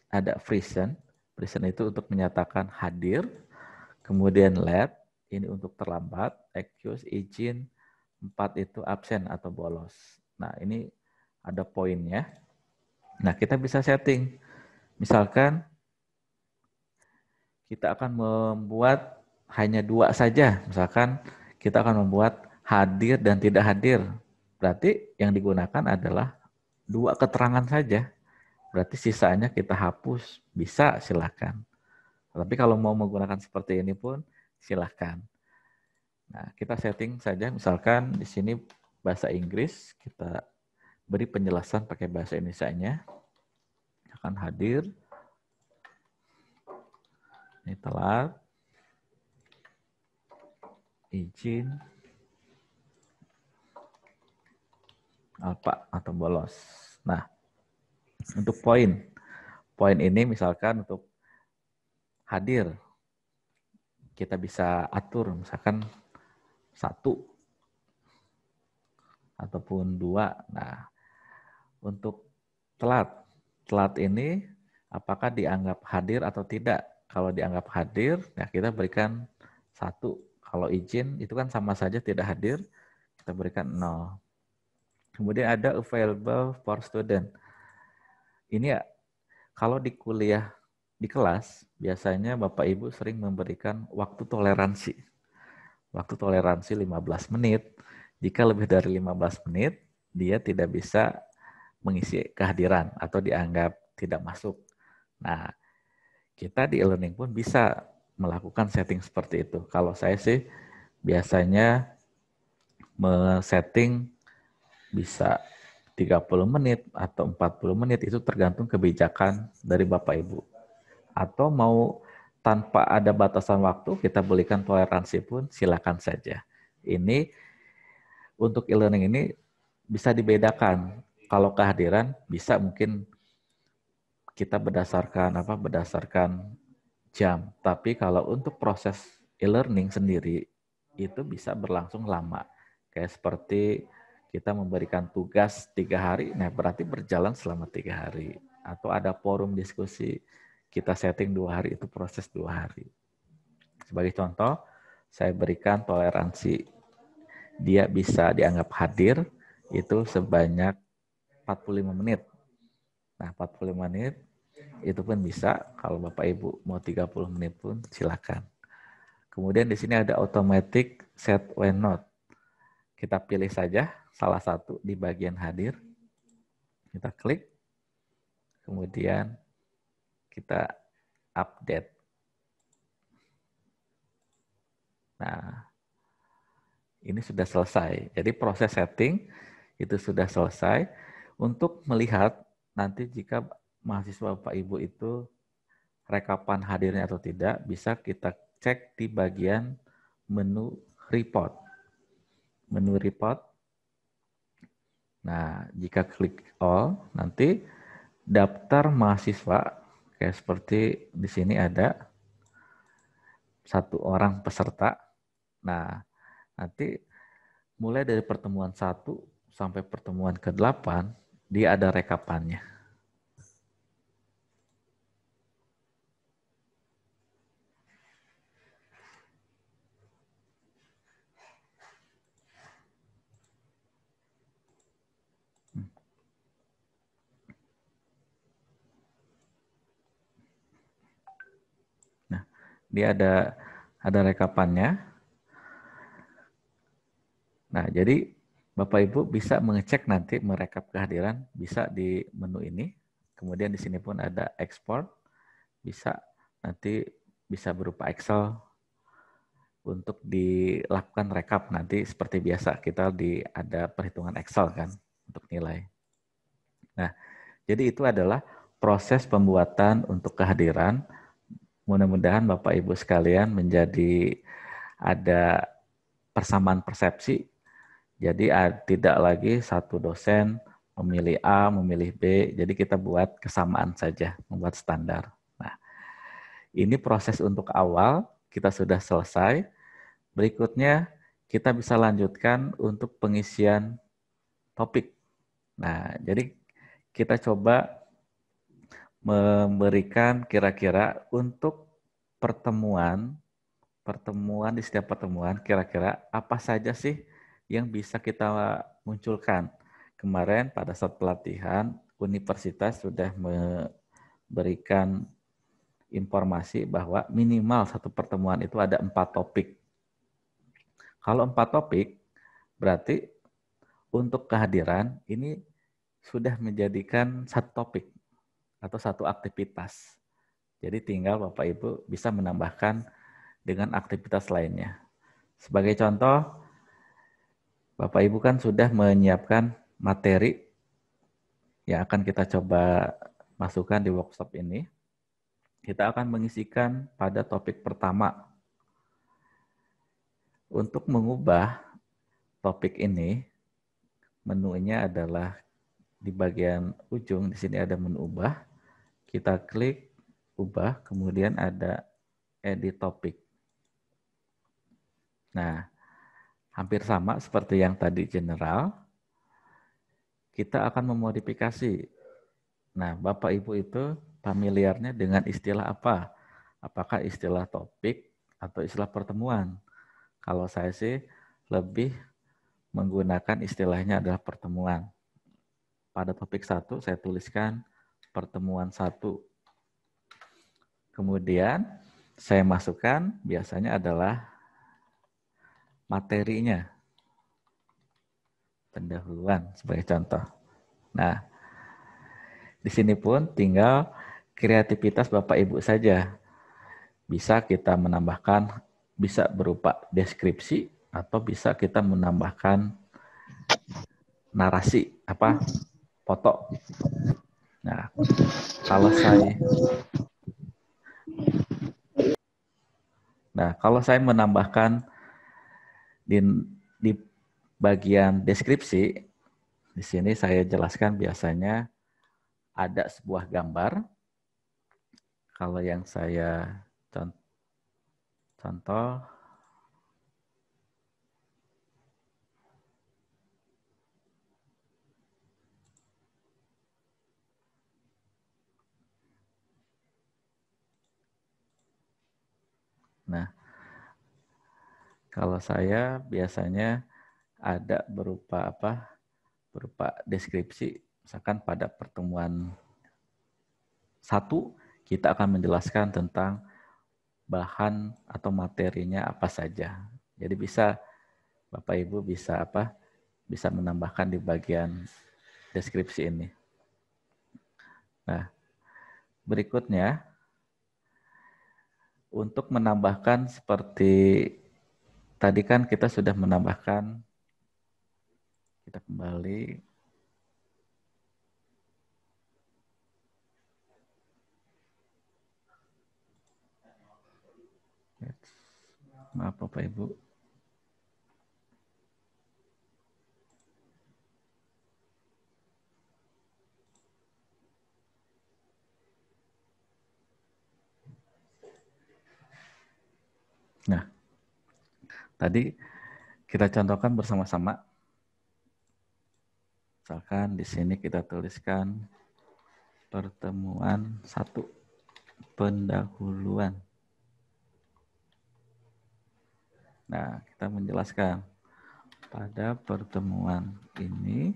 Ada present. Present itu untuk menyatakan hadir. Kemudian late, ini untuk terlambat. Excuse, izin. 4 itu absen atau bolos. Nah, ini ada poinnya. Nah, kita bisa setting. Misalkan kita akan membuat hanya 2 saja. Misalkan kita akan membuat hadir dan tidak hadir. Berarti yang digunakan adalah 2 keterangan saja. Berarti sisanya kita hapus. Bisa, silakan. Tapi kalau mau menggunakan seperti ini pun silakan. Nah, kita setting saja. Misalkan di sini bahasa Inggris, kita beri penjelasan pakai bahasa Indonesianya. Akan hadir. Ini telat. Izin. Alpa atau bolos. Nah, untuk poin ini misalkan untuk hadir, kita bisa atur misalkan 1 ataupun 2. Nah, untuk telat ini apakah dianggap hadir atau tidak? Kalau dianggap hadir, ya kita berikan 1. Kalau izin itu kan sama saja tidak hadir, kita berikan 0. Kemudian ada available for student. Ini ya, kalau di kuliah, di kelas, biasanya Bapak Ibu sering memberikan waktu toleransi. Waktu toleransi 15 menit. Jika lebih dari 15 menit, dia tidak bisa mengisi kehadiran atau dianggap tidak masuk. Nah, kita di e-learning pun bisa melakukan setting seperti itu. Kalau saya sih biasanya setting bisa 30 menit atau 40 menit, itu tergantung kebijakan dari Bapak Ibu. Atau mau tanpa ada batasan waktu, kita berikan toleransi pun silakan saja. Ini untuk e-learning ini bisa dibedakan. Kalau kehadiran bisa mungkin kita berdasarkan jam. Tapi kalau untuk proses e-learning sendiri itu bisa berlangsung lama. Kayak seperti kita memberikan tugas 3 hari, nah berarti berjalan selama 3 hari. Atau ada forum diskusi, kita setting 2 hari, itu proses 2 hari. Sebagai contoh, saya berikan toleransi dia bisa dianggap hadir itu sebanyak 45 menit. Nah, 45 menit itu pun bisa, kalau Bapak Ibu mau 30 menit pun silakan. Kemudian di sini ada automatic set when not. Kita pilih saja salah satu di bagian hadir. Kita klik. Kemudian kita update. Nah, ini sudah selesai. Jadi proses setting itu sudah selesai. Untuk melihat nanti jika mahasiswa Bapak Ibu itu rekapan hadirnya atau tidak, bisa kita cek di bagian menu report. Menu report. Nah, jika klik all, nanti daftar mahasiswa, kayak seperti di sini ada 1 orang peserta. Nah, nanti mulai dari pertemuan 1 sampai pertemuan ke-8, dia ada rekapannya. Nah, dia ada rekapannya. Nah, jadi Bapak Ibu bisa mengecek nanti merekap kehadiran bisa di menu ini. Kemudian di sini pun ada export, bisa nanti bisa berupa Excel untuk dilakukan rekap nanti seperti biasa kita ada perhitungan Excel kan untuk nilai. Nah, jadi itu adalah proses pembuatan untuk kehadiran. Mudah-mudahan Bapak Ibu sekalian menjadi ada persamaan persepsi. Jadi tidak lagi satu dosen memilih A, memilih B, jadi kita buat kesamaan saja, membuat standar. Nah, ini proses untuk awal, kita sudah selesai. Berikutnya, kita bisa lanjutkan untuk pengisian topik. Nah, jadi kita coba memberikan kira-kira untuk pertemuan di setiap pertemuan, kira-kira apa saja sih yang bisa kita munculkan. Kemarin pada saat pelatihan, universitas sudah memberikan informasi bahwa minimal satu pertemuan itu ada 4 topik. Kalau 4 topik, berarti untuk kehadiran ini sudah menjadikan satu topik atau satu aktivitas. Jadi tinggal Bapak Ibu bisa menambahkan dengan aktivitas lainnya. Sebagai contoh, Bapak Ibu kan sudah menyiapkan materi yang akan kita coba masukkan di workshop ini. Kita akan mengisikan pada topik pertama. Untuk mengubah topik ini, menunya adalah di bagian ujung, di sini ada menu ubah. Kita klik ubah, kemudian ada edit topik. Nah, hampir sama seperti yang tadi general, kita akan memodifikasi. Nah, Bapak Ibu itu familiarnya dengan istilah apa? Apakah istilah topik atau istilah pertemuan? Kalau saya sih lebih menggunakan istilahnya adalah pertemuan. Pada topik 1 saya tuliskan pertemuan 1. Kemudian saya masukkan biasanya adalah materinya. Pendahuluan sebagai contoh. Nah, Di sini pun tinggal kreativitas Bapak Ibu saja. Bisa kita menambahkan, bisa berupa deskripsi, atau bisa kita menambahkan narasi, foto. Nah, kalau saya menambahkan di bagian deskripsi, di sini saya jelaskan biasanya ada sebuah gambar. Kalau yang saya contoh, nah, kalau saya biasanya ada berupa berupa deskripsi, misalkan pada pertemuan 1 kita akan menjelaskan tentang bahan atau materinya apa saja. Jadi bisa Bapak Ibu bisa bisa menambahkan di bagian deskripsi ini. Nah, berikutnya untuk menambahkan seperti tadi kan kita sudah menambahkan, kita kembali. Maaf Bapak Ibu. Nah, tadi kita contohkan bersama-sama. Misalkan di sini kita tuliskan pertemuan 1, pendahuluan. Nah, kita menjelaskan pada pertemuan ini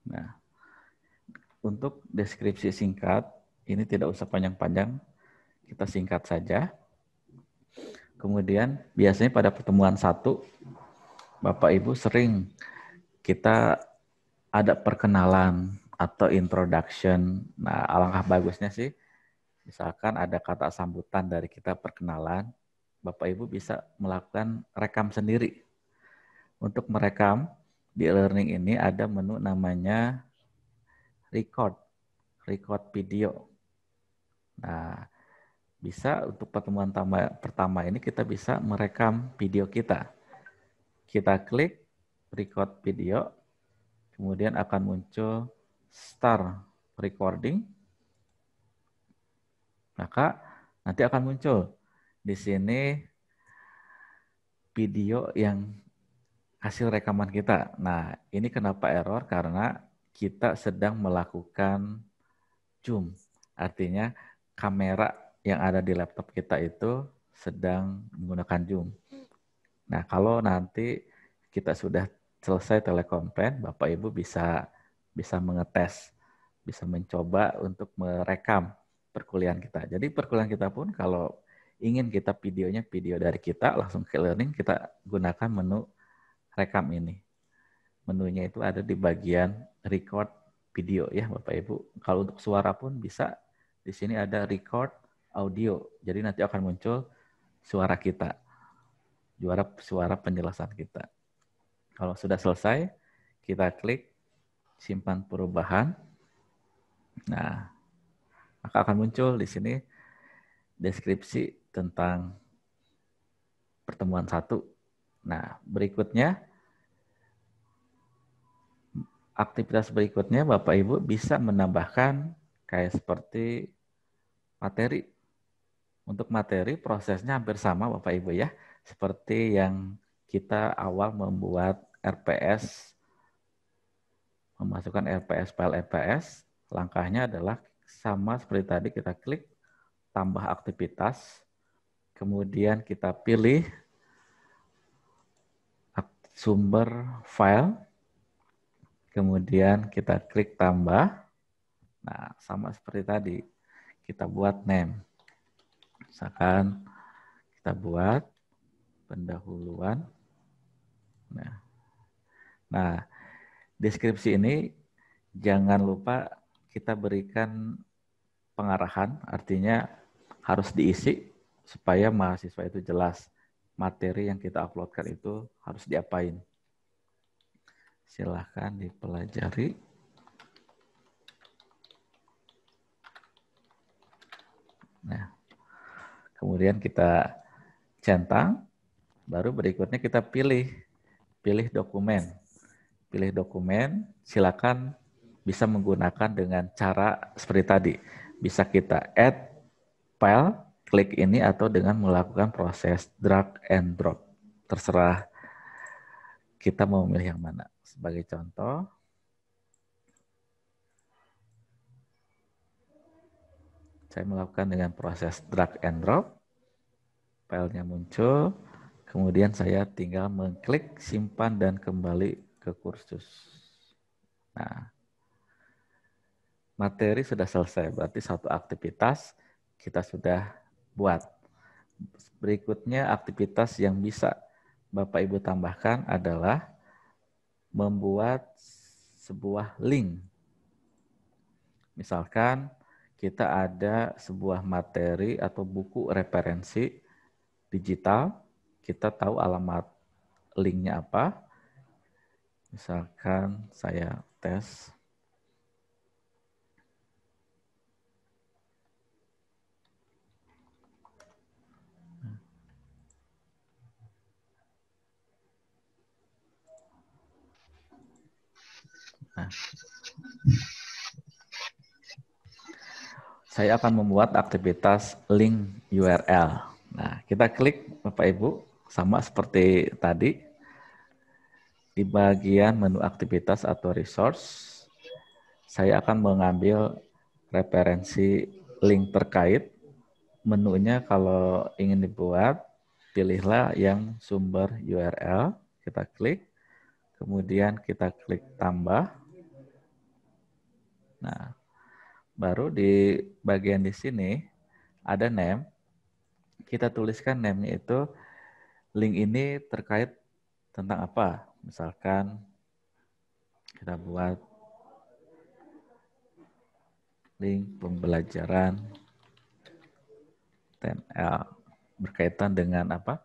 nah, untuk deskripsi singkat, ini tidak usah panjang-panjang, kita singkat saja. Kemudian biasanya pada pertemuan 1, Bapak Ibu sering kita ada perkenalan atau introduction. Nah, alangkah bagusnya sih, misalkan ada kata sambutan dari kita perkenalan, Bapak Ibu bisa melakukan rekam sendiri. Untuk merekam, di e-learning ini ada menu namanya record video. Nah, bisa untuk pertemuan pertama ini kita bisa merekam video kita. Kita klik record video, kemudian akan muncul start recording. Maka nanti akan muncul di sini video yang hasil rekaman kita. Nah, ini kenapa error? Karena kita sedang melakukan zoom. Artinya kamera yang ada di laptop kita itu sedang menggunakan zoom. Nah, kalau nanti kita sudah selesai telekonferensi, Bapak Ibu bisa mengetes, bisa mencoba untuk merekam perkuliahan kita. Jadi perkuliahan kita pun kalau ingin kita videonya video dari kita langsung ke learning, kita gunakan menu rekam ini. Menunya itu ada di bagian record video ya Bapak Ibu. Kalau untuk suara pun bisa di sini ada record audio. Jadi nanti akan muncul suara kita. Suara penjelasan kita. Kalau sudah selesai, kita klik simpan perubahan. Nah, maka akan muncul di sini deskripsi tentang pertemuan 1. Nah, berikutnya, aktivitas berikutnya Bapak Ibu bisa menambahkan kayak seperti materi. Untuk materi prosesnya hampir sama Bapak Ibu ya. Seperti yang kita awal membuat RPS, memasukkan RPS, file RPS, langkahnya adalah sama seperti tadi, kita klik tambah aktivitas, kemudian kita pilih sumber file, kemudian kita klik tambah. Nah, sama seperti tadi, kita buat name. Misalkan kita buat pendahuluan Nah, deskripsi ini jangan lupa kita berikan pengarahan, artinya harus diisi supaya mahasiswa itu jelas materi yang kita uploadkan itu harus diapain. Silahkan dipelajari. Nah, kemudian kita centang, baru berikutnya kita pilih dokumen. Pilih dokumen, silakan bisa menggunakan dengan cara seperti tadi. Bisa kita add file, klik ini atau dengan melakukan proses drag and drop. Terserah kita mau memilih yang mana. Sebagai contoh, saya melakukan dengan proses drag and drop, filenya muncul, kemudian saya tinggal mengklik simpan dan kembali ke kursus. Nah, materi sudah selesai, berarti satu aktivitas kita sudah buat. Berikutnya aktivitas yang bisa Bapak Ibu tambahkan adalah membuat sebuah link. Misalkan kita ada sebuah materi atau buku referensi digital, kita tahu alamat linknya apa. Misalkan saya tes. Nah, saya akan membuat aktivitas link URL. Nah, kita klik Bapak Ibu, sama seperti tadi, di bagian menu aktivitas atau resource, saya akan mengambil referensi link terkait. Menunya kalau ingin dibuat, pilihlah yang sumber URL, kita klik, kemudian kita klik tambah. Nah, baru di bagian di sini ada name, kita tuliskan name-nya itu link ini terkait tentang apa. Misalkan kita buat link pembelajaran TNL berkaitan dengan apa?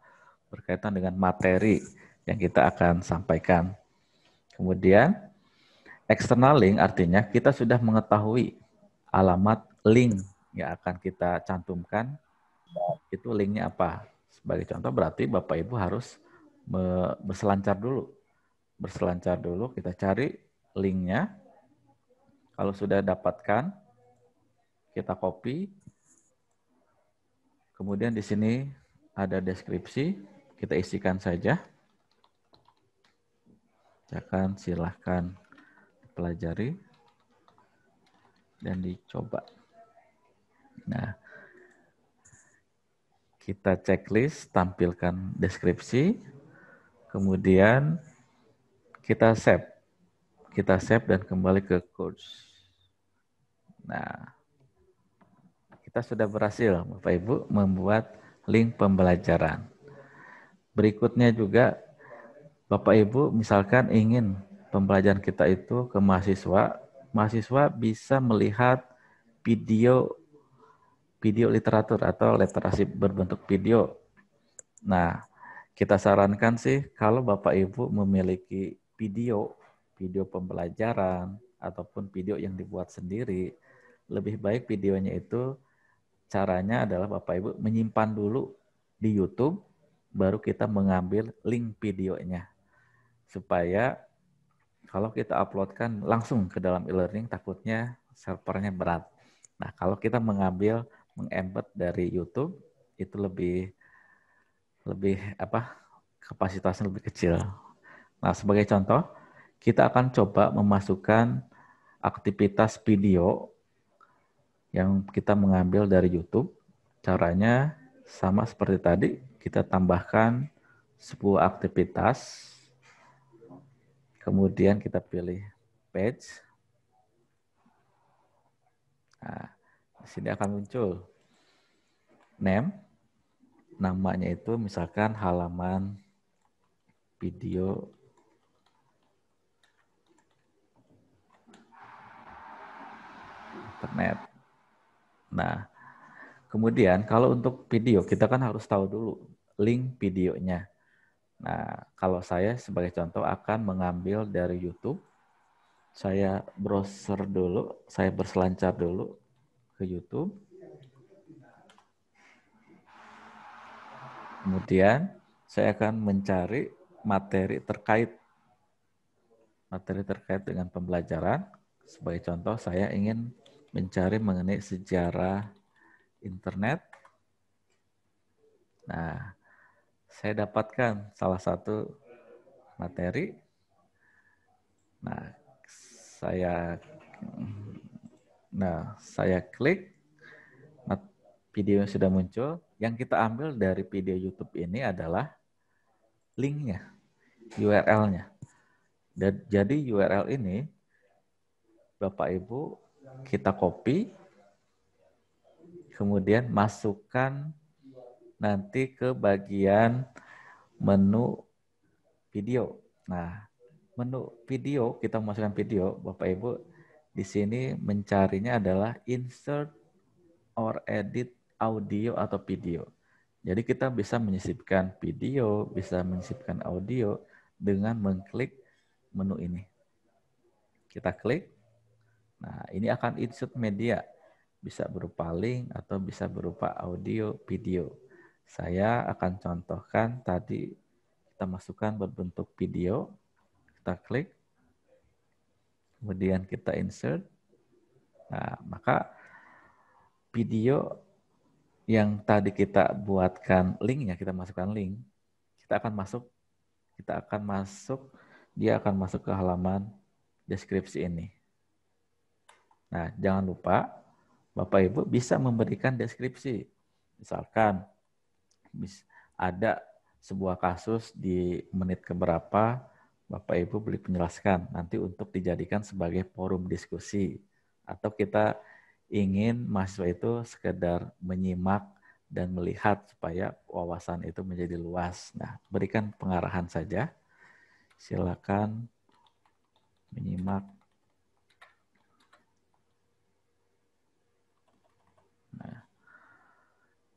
Berkaitan dengan materi yang kita akan sampaikan. Kemudian external link artinya kita sudah mengetahui alamat link yang akan kita cantumkan, itu linknya apa. Sebagai contoh berarti Bapak Ibu harus berselancar dulu. Berselancar dulu, kita cari linknya. Kalau sudah dapatkan, kita copy. Kemudian di sini ada deskripsi, kita isikan saja. Silahkan pelajari dan dicoba. Nah, kita checklist, tampilkan deskripsi, kemudian kita save. Kita save dan kembali ke course. Nah, kita sudah berhasil, Bapak Ibu, membuat link pembelajaran. Berikutnya juga, Bapak Ibu misalkan ingin pembelajaran kita itu ke mahasiswa, mahasiswa bisa melihat video literatur atau literasi berbentuk video. Nah, kita sarankan sih kalau Bapak Ibu memiliki video pembelajaran ataupun video yang dibuat sendiri, lebih baik videonya itu caranya adalah Bapak Ibu menyimpan dulu di YouTube, baru kita mengambil link videonya. Supaya kalau kita uploadkan langsung ke dalam e-learning, takutnya servernya berat. Nah, kalau kita mengembed dari YouTube, itu lebih kapasitasnya lebih kecil. Nah, sebagai contoh, kita akan coba memasukkan aktivitas video yang kita mengambil dari YouTube. Caranya sama seperti tadi, kita tambahkan sebuah aktivitas, kemudian kita pilih page. Nah, di sini akan muncul name, namanya itu misalkan halaman video internet. Nah, kemudian kalau untuk video kita kan harus tahu dulu link videonya. Nah, kalau saya sebagai contoh akan mengambil dari YouTube, saya browser dulu, saya berselancar dulu ke YouTube. Kemudian saya akan mencari materi terkait dengan pembelajaran. Sebagai contoh, saya ingin mencari mengenai sejarah internet. Nah, saya dapatkan salah satu materi. Nah, saya klik, video yang sudah muncul. Yang kita ambil dari video YouTube ini adalah linknya, URL-nya. Dan jadi URL ini, Bapak Ibu, kita copy, kemudian masukkan nanti ke bagian menu video. Nah, menu video, kita masukkan video, Bapak Ibu, di sini mencarinya adalah insert or edit audio atau video. Jadi kita bisa menyisipkan video, bisa menyisipkan audio dengan mengklik menu ini. Kita klik, nah ini akan insert media. Bisa berupa link atau bisa berupa audio, video. Saya akan contohkan tadi kita masukkan berbentuk video, kita klik, kemudian kita insert. Nah, maka video yang tadi kita buatkan linknya, kita masukkan link, kita akan masuk, dia akan masuk ke halaman deskripsi ini. Nah, jangan lupa Bapak Ibu bisa memberikan deskripsi. Misalkan ada sebuah kasus di menit keberapa, Bapak Ibu boleh menjelaskan nanti untuk dijadikan sebagai forum diskusi. Atau kita ingin mahasiswa itu sekedar menyimak dan melihat supaya wawasan itu menjadi luas. Nah, berikan pengarahan saja. Silakan menyimak. Nah,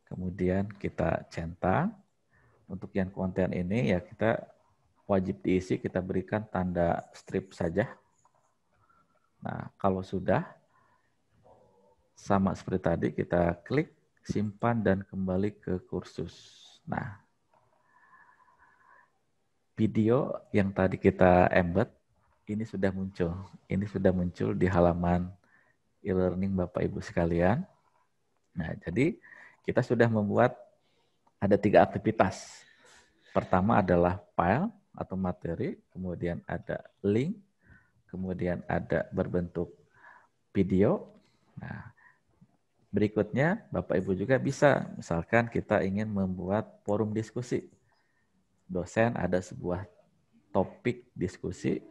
kemudian kita centang. Untuk yang konten ini ya kita wajib diisi, kita berikan tanda strip saja. Nah, kalau sudah sama seperti tadi, kita klik, simpan, dan kembali ke kursus. Nah, video yang tadi kita embed, ini sudah muncul. Ini sudah muncul di halaman e-learning Bapak Ibu sekalian. Nah, jadi kita sudah membuat ada 3 aktivitas. Pertama adalah file atau materi, kemudian ada link, kemudian ada berbentuk video. Nah, berikutnya Bapak Ibu juga bisa, misalkan kita ingin membuat forum diskusi. Dosen ada sebuah topik diskusi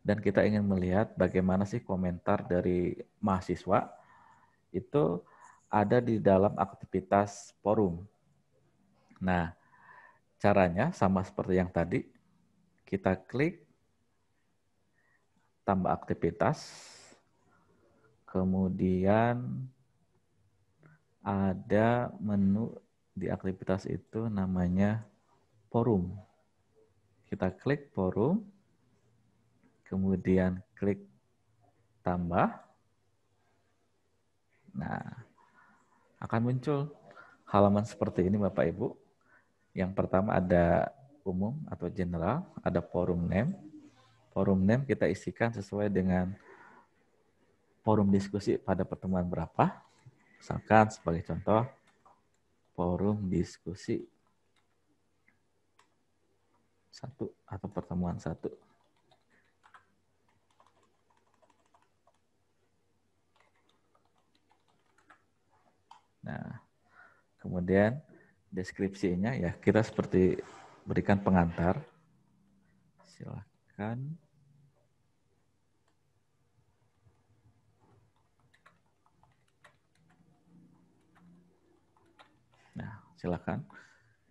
dan kita ingin melihat bagaimana sih komentar dari mahasiswa, itu ada di dalam aktivitas forum. Nah, caranya sama seperti yang tadi, kita klik tambah aktivitas, kemudian ada menu di aktivitas itu namanya forum. Kita klik forum, kemudian klik tambah. Nah, akan muncul halaman seperti ini Bapak Ibu. Yang pertama ada umum atau general, ada forum name. Forum name kita isikan sesuai dengan forum diskusi pada pertemuan berapa. Misalkan sebagai contoh, forum diskusi 1 atau pertemuan 1. Nah, kemudian deskripsinya ya kita seperti berikan pengantar. Silakan. Nah, silakan.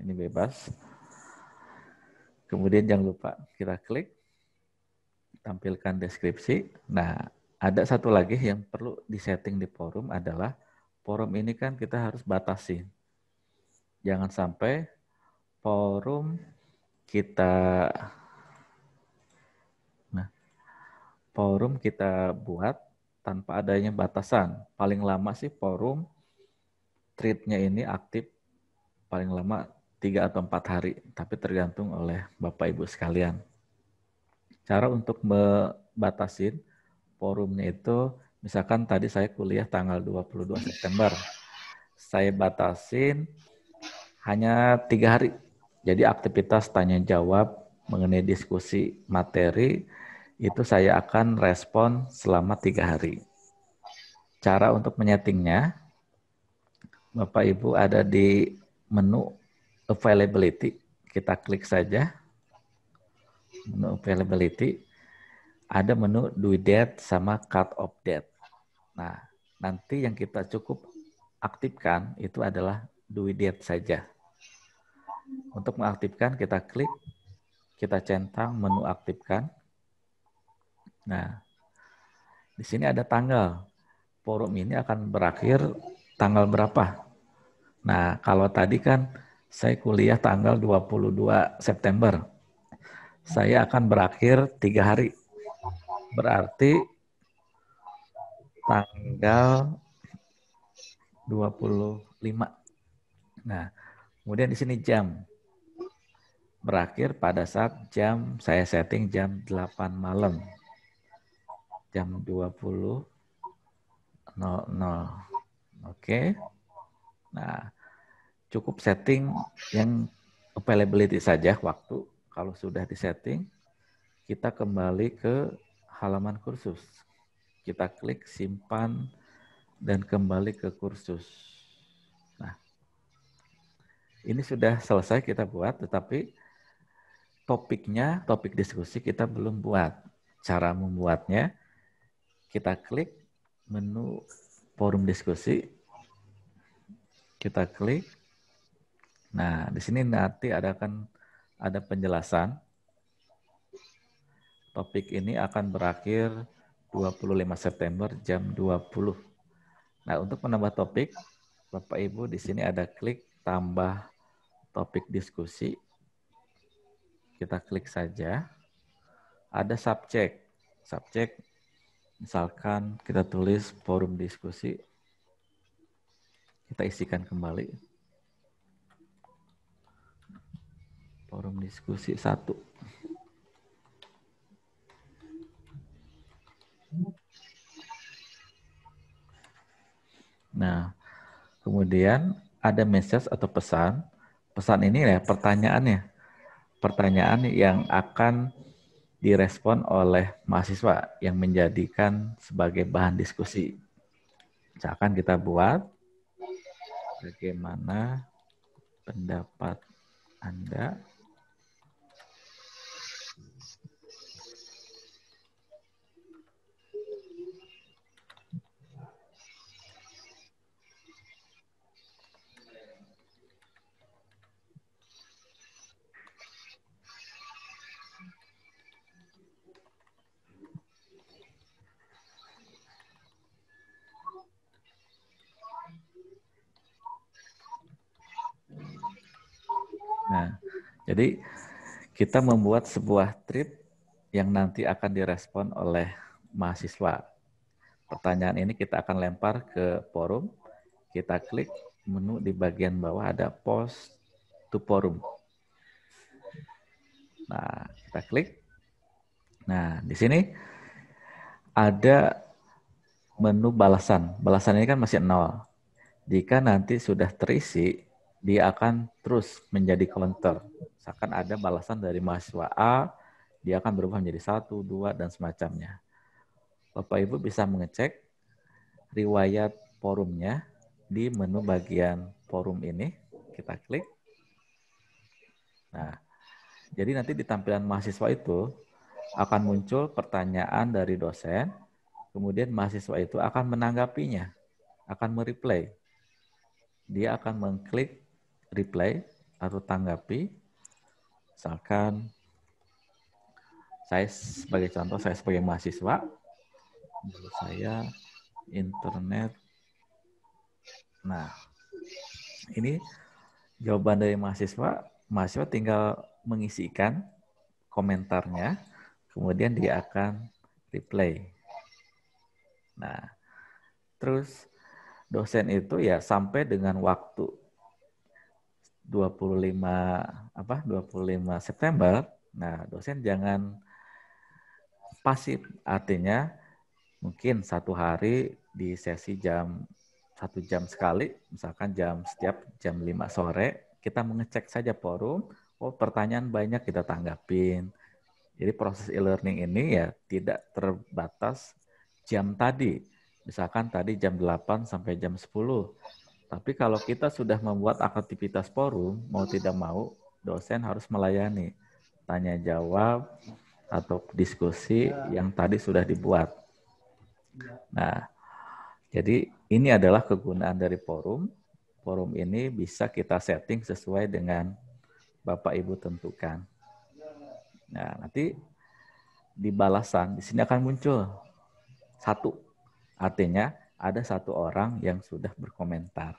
Ini bebas. Kemudian jangan lupa kita klik, tampilkan deskripsi. Nah, ada satu lagi yang perlu disetting di forum adalah forum ini kan kita harus batasi. Jangan sampai forum kita buat tanpa adanya batasan. Paling lama sih forum thread-nya ini aktif paling lama 3 atau 4 hari, tapi tergantung oleh Bapak Ibu sekalian. Cara untuk membatasin forumnya itu, misalkan tadi saya kuliah tanggal 22 September, saya batasin hanya 3 hari. Jadi aktivitas tanya jawab mengenai diskusi materi, itu saya akan respon selama 3 hari. Cara untuk menyetingnya, Bapak Ibu ada di menu availability, kita klik saja menu availability, ada menu due date sama cut off date. Nah, nanti yang kita cukup aktifkan itu adalah due date saja. Untuk mengaktifkan kita klik, kita centang menu aktifkan. Nah, di sini ada tanggal. Forum ini akan berakhir tanggal berapa? Nah, kalau tadi kan saya kuliah tanggal 22 September. Saya akan berakhir 3 hari. Berarti tanggal 25. Nah, kemudian di sini jam. Berakhir pada saat jam, saya setting jam 8 malam. Jam 20.00. Oke. Nah, cukup setting yang availability saja waktu. Kalau sudah disetting, kita kembali ke halaman kursus. Kita klik simpan dan kembali ke kursus. Nah, ini sudah selesai kita buat, tetapi topik diskusi kita belum buat. Cara membuatnya, kita klik menu forum diskusi, kita klik. Nah, di sini nanti ada penjelasan. Topik ini akan berakhir 25 September jam 20. Nah, untuk menambah topik, Bapak Ibu di sini ada klik tambah topik diskusi. Kita klik saja. Ada subjek. Subjek misalkan kita tulis forum diskusi. Kita isikan kembali. Forum diskusi 1. Nah, kemudian ada message atau pesan. Pesan ini ya pertanyaannya. Pertanyaan yang akan direspon oleh mahasiswa yang menjadikan sebagai bahan diskusi. Misalkan kita buat, bagaimana pendapat Anda Nah, jadi kita membuat sebuah thread yang nanti akan direspon oleh mahasiswa. Pertanyaan ini kita akan lempar ke forum. Kita klik menu di bagian bawah ada post to forum. Nah, kita klik. Nah, di sini ada menu balasan. Balasan ini kan masih 0. Jika nanti sudah terisi, dia akan terus menjadi counter. Misalkan ada balasan dari mahasiswa A, dia akan berubah menjadi 1, 2, dan semacamnya. Bapak Ibu bisa mengecek riwayat forumnya di menu bagian forum ini. Kita klik. Nah, jadi nanti di tampilan mahasiswa itu akan muncul pertanyaan dari dosen, kemudian mahasiswa itu akan menanggapinya, akan mereply. Dia akan mengklik reply atau tanggapi, misalkan Saya sebagai contoh, saya sebagai mahasiswa, dulu saya internet. Nah, ini jawaban dari mahasiswa. Mahasiswa tinggal mengisikan komentarnya, kemudian dia akan reply. Nah, terus dosen itu ya sampai dengan waktu 25 September. Nah, dosen jangan pasif, artinya mungkin satu hari di sesi 1 jam sekali, misalkan setiap jam 5 sore, kita mengecek saja forum, oh pertanyaan banyak kita tanggapin. Jadi proses e-learning ini ya tidak terbatas jam tadi. Misalkan tadi jam 8 sampai jam 10. Tapi kalau kita sudah membuat aktivitas forum, mau tidak mau, dosen harus melayani tanya jawab atau diskusi yang tadi sudah dibuat. Nah, jadi ini adalah kegunaan dari forum. Forum ini bisa kita setting sesuai dengan Bapak Ibu tentukan. Nah, nanti di balasan, di sini akan muncul satu. Artinya ada satu orang yang sudah berkomentar.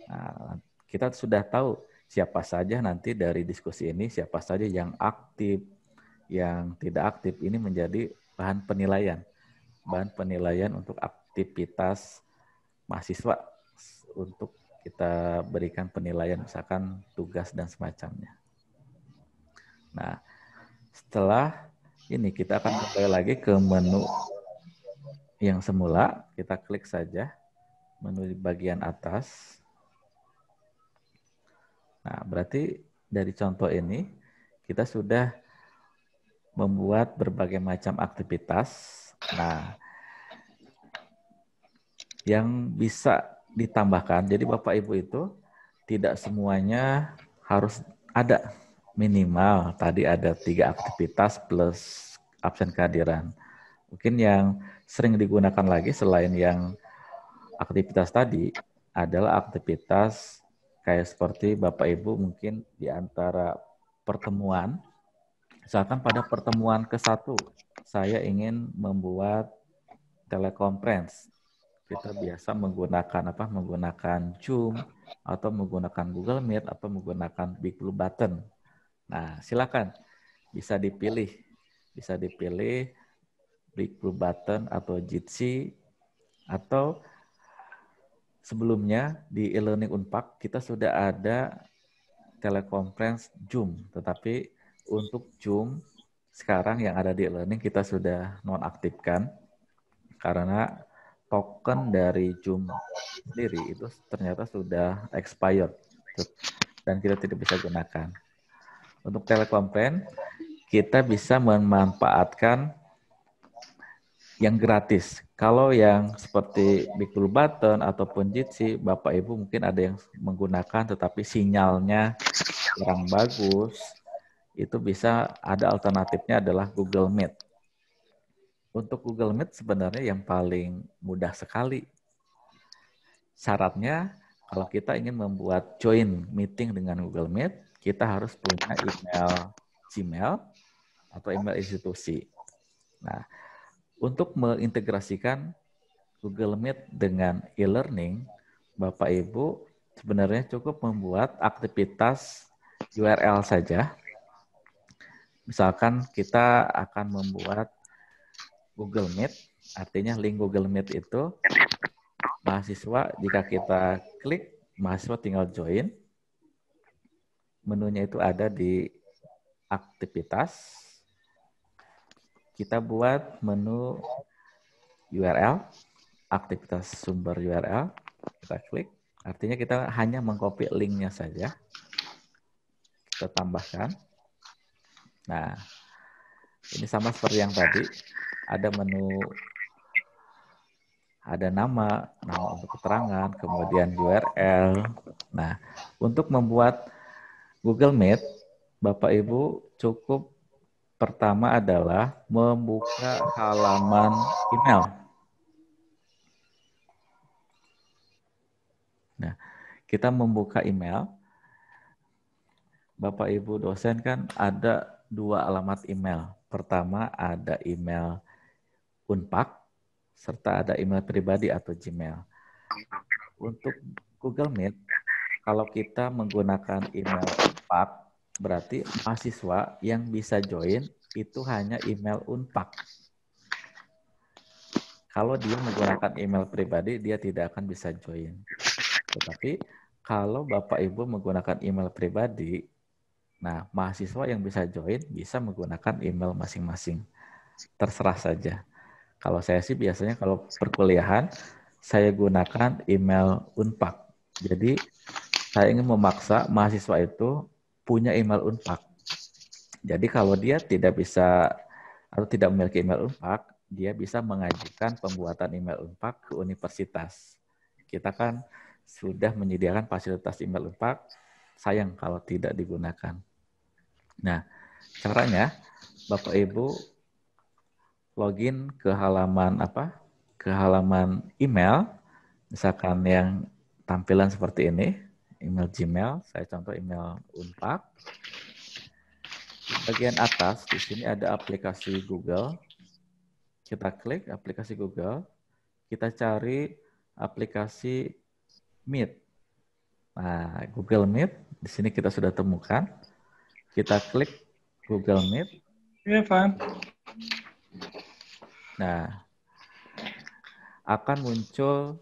Nah, kita sudah tahu siapa saja nanti dari diskusi ini, siapa saja yang aktif, yang tidak aktif. Ini menjadi bahan penilaian. Bahan penilaian untuk aktivitas mahasiswa untuk kita berikan penilaian, misalkan tugas dan semacamnya. Nah, setelah ini kita akan kembali lagi ke menu yang semula. Kita klik saja menu di bagian atas. Nah, berarti dari contoh ini kita sudah membuat berbagai macam aktivitas. Nah, yang bisa ditambahkan, jadi Bapak Ibu itu tidak semuanya harus ada, minimal tadi ada 3 aktivitas plus absen kehadiran. Mungkin yang sering digunakan lagi selain yang aktivitas tadi adalah aktivitas kayak seperti Bapak Ibu mungkin di antara pertemuan, misalkan pada pertemuan ke-1 saya ingin membuat teleconference. Kita biasa menggunakan Zoom atau menggunakan Google Meet atau menggunakan Big Blue Button. Nah, silakan bisa dipilih Big Blue Button atau Jitsi, atau sebelumnya di e-learning Unpad kita sudah ada teleconference Zoom, tetapi untuk Zoom sekarang yang ada di e-learning kita sudah nonaktifkan karena token dari Zoom sendiri itu ternyata sudah expired dan kita tidak bisa gunakan. Untuk telekonferensi kita bisa memanfaatkan yang gratis. Kalau yang seperti Big Blue Button ataupun Jitsi, Bapak Ibu mungkin ada yang menggunakan tetapi sinyalnya kurang bagus, itu bisa ada alternatifnya adalah Google Meet. Untuk Google Meet sebenarnya yang paling mudah sekali. Syaratnya kalau kita ingin membuat join meeting dengan Google Meet, kita harus punya email Gmail atau email institusi. Nah, untuk mengintegrasikan Google Meet dengan e-learning, Bapak Ibu sebenarnya cukup membuat aktivitas URL saja. Misalkan kita akan membuat Google Meet, artinya link Google Meet itu mahasiswa jika kita klik, mahasiswa tinggal join. Menunya itu ada di aktivitas. Kita buat menu URL, aktivitas sumber URL. Kita klik. Artinya kita hanya mengcopy linknya saja. Kita tambahkan. Nah, ini sama seperti yang tadi. Ada menu, ada nama untuk keterangan, kemudian URL. Nah, untuk membuat Google Meet, Bapak Ibu cukup pertama adalah membuka halaman email. Nah, kita membuka email. Bapak Ibu dosen kan ada dua alamat email. Pertama ada email Unpak, serta ada email pribadi atau Gmail. Untuk Google Meet, kalau kita menggunakan email Unpak, berarti mahasiswa yang bisa join itu hanya email Unpak. Kalau dia menggunakan email pribadi, dia tidak akan bisa join. Tetapi kalau Bapak Ibu menggunakan email pribadi, nah mahasiswa yang bisa join bisa menggunakan email masing-masing. Terserah saja. Kalau saya sih biasanya kalau perkuliahan, saya gunakan email Unpak. Jadi saya ingin memaksa mahasiswa itu punya email Unpak. Jadi kalau dia tidak bisa atau tidak memiliki email Unpak, dia bisa mengajukan pembuatan email Unpak ke universitas. Kita kan sudah menyediakan fasilitas email Unpak, sayang kalau tidak digunakan. Nah, caranya Bapak Ibu login ke halaman apa? Ke halaman email, misalkan yang tampilan seperti ini, email Gmail, saya contoh email Unpak. Di bagian atas di sini ada aplikasi Google. Kita klik aplikasi Google, kita cari aplikasi Meet. Nah, Google Meet di sini kita sudah temukan. Kita klik Google Meet. Iya, Pak. Nah, akan muncul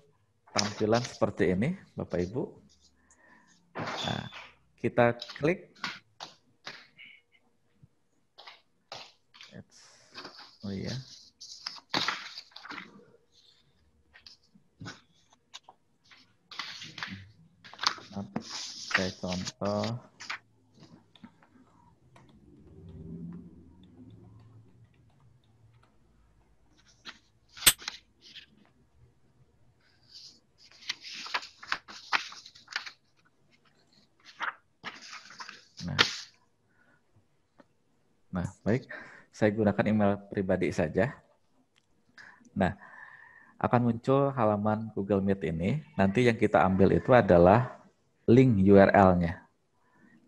tampilan seperti ini, Bapak Ibu. Nah, kita klik. Oh iya. Saya contoh. Nah, baik. Saya gunakan email pribadi saja. Nah, akan muncul halaman Google Meet ini. Nanti yang kita ambil itu adalah link URL-nya.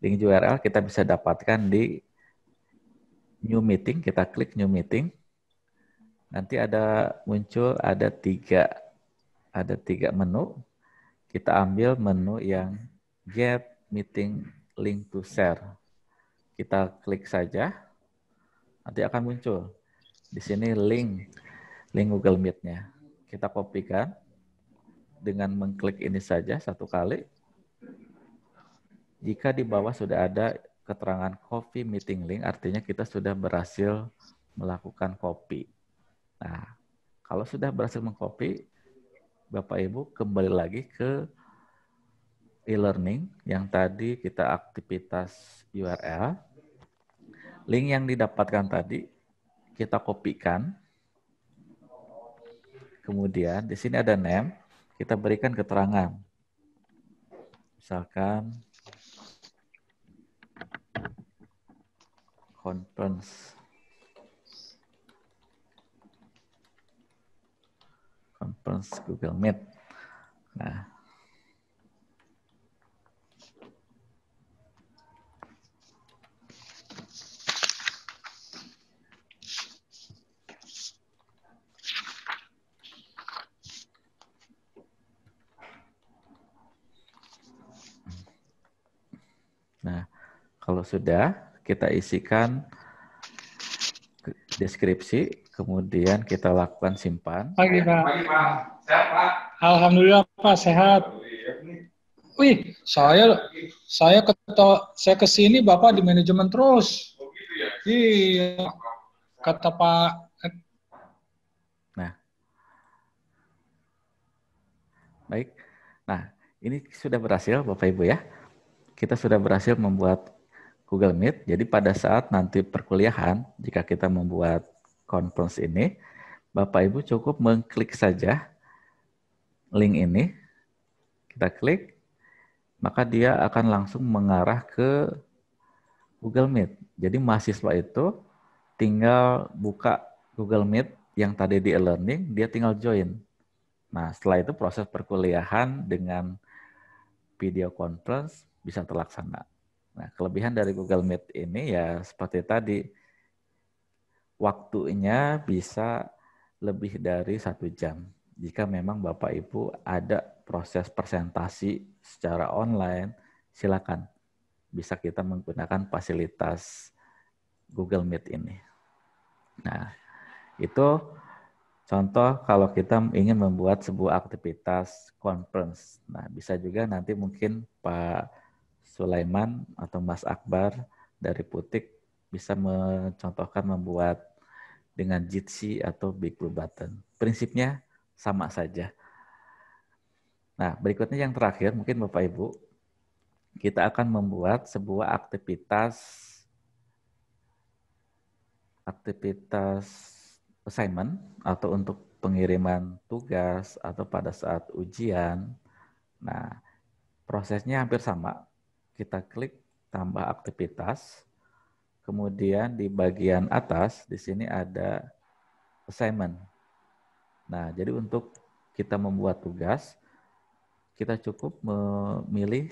Link URL kita bisa dapatkan di New Meeting. Kita klik New Meeting. Nanti muncul ada tiga menu. Kita ambil menu yang Get Meeting Link to Share. Kita klik saja. Nanti akan muncul di sini link Google Meet-nya. Kita kopikan dengan mengklik ini saja satu kali. Jika di bawah sudah ada keterangan copy meeting link, artinya kita sudah berhasil melakukan copy. Nah, kalau sudah berhasil mengcopy, Bapak Ibu kembali lagi ke e-learning yang tadi kita aktivitas URL. Link yang didapatkan tadi kita kopikan. Kemudian di sini ada name, kita berikan keterangan. Misalkan conference Google Meet. Nah, kalau sudah kita isikan deskripsi, kemudian kita lakukan simpan. Pagi, Pak. Sehat, Pak. Alhamdulillah, Pak, sehat. Wih, saya ke sini Bapak di manajemen terus. Iya. Kata Pak. Nah. Baik. Nah, ini sudah berhasil Bapak Ibu ya. Kita sudah berhasil membuat Google Meet. Jadi pada saat nanti perkuliahan, jika kita membuat conference ini, Bapak Ibu cukup mengklik saja link ini. Kita klik, maka dia akan langsung mengarah ke Google Meet. Jadi mahasiswa itu tinggal buka Google Meet yang tadi di e-learning, dia tinggal join. Nah, setelah itu proses perkuliahan dengan video conference bisa terlaksana. Nah, kelebihan dari Google Meet ini ya seperti tadi, waktunya bisa lebih dari 1 jam. Jika memang Bapak Ibu ada proses presentasi secara online, silakan. Bisa kita menggunakan fasilitas Google Meet ini. Nah, itu contoh kalau kita ingin membuat sebuah aktivitas conference. Nah, bisa juga nanti mungkin Pak Sulaiman atau Mas Akbar dari Putik bisa mencontohkan membuat dengan Jitsi atau Big Blue Button. Prinsipnya sama saja. Nah, berikutnya yang terakhir, mungkin Bapak Ibu, kita akan membuat sebuah aktivitas assignment atau untuk pengiriman tugas atau pada saat ujian. Nah, prosesnya hampir sama. Kita klik tambah aktivitas, kemudian di bagian atas di sini ada assignment. Nah, jadi untuk kita membuat tugas, kita cukup memilih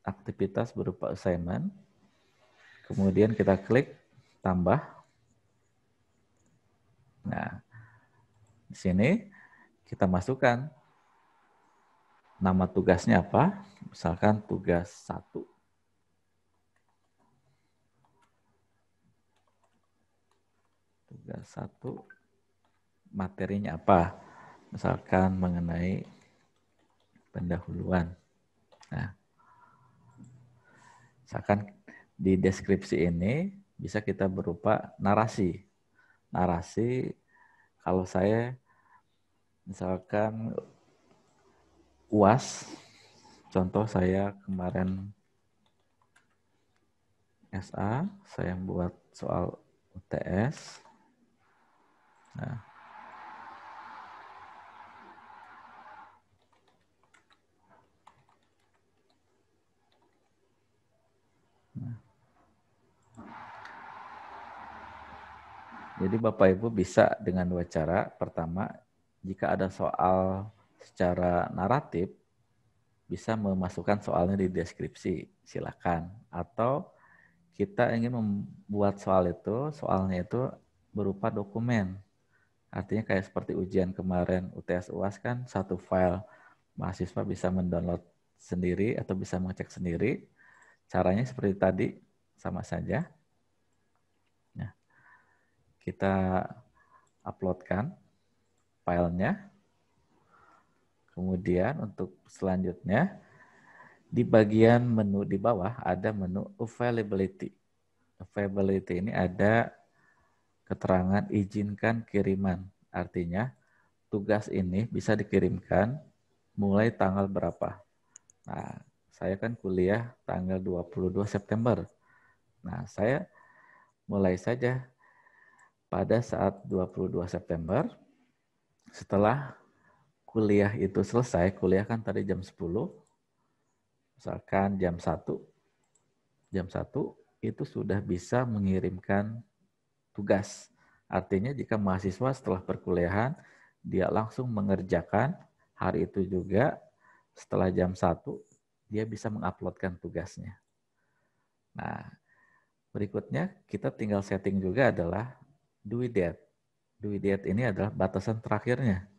aktivitas berupa assignment, kemudian kita klik tambah. Nah, di sini kita masukkan nama tugasnya apa, misalkan tugas 1. Tugas 1, materinya apa, misalkan mengenai pendahuluan. Nah, misalkan di deskripsi ini bisa kita berupa narasi. Narasi, kalau saya misalkan UAS, contoh saya kemarin SA, saya buat soal UTS. Nah, jadi Bapak Ibu bisa dengan 2 cara. Pertama, jika ada soal secara naratif, bisa memasukkan soalnya di deskripsi, silakan. Atau kita ingin membuat soalnya itu berupa dokumen. Artinya kayak seperti ujian kemarin UTS UAS kan satu file, mahasiswa bisa mendownload sendiri atau bisa mengecek sendiri. Caranya seperti tadi, sama saja. Nah, kita uploadkan filenya. Kemudian untuk selanjutnya, di bagian menu di bawah ada menu availability. Availability ini ada keterangan izinkan kiriman. Artinya tugas ini bisa dikirimkan mulai tanggal berapa. Nah, saya kan kuliah tanggal 22 September. Nah, saya mulai saja pada saat 22 September, setelah kuliah itu selesai, kuliah kan tadi jam 10, misalkan jam 1 itu sudah bisa mengirimkan tugas. Artinya jika mahasiswa setelah perkuliahan, dia langsung mengerjakan hari itu juga, setelah jam 1, dia bisa menguploadkan tugasnya. Nah, berikutnya kita tinggal setting juga adalah due date. Due date ini adalah batasan terakhirnya.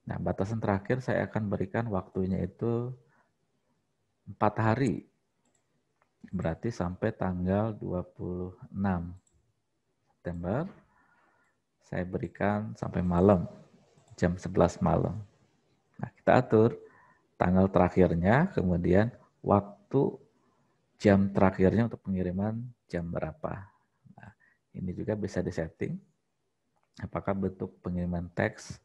Nah, batasan terakhir saya akan berikan waktunya itu 4 hari. Berarti sampai tanggal 26 September, saya berikan sampai malam, jam 11 malam. Nah, kita atur tanggal terakhirnya, kemudian waktu jam terakhirnya untuk pengiriman jam berapa. Nah, ini juga bisa disetting, apakah bentuk pengiriman teks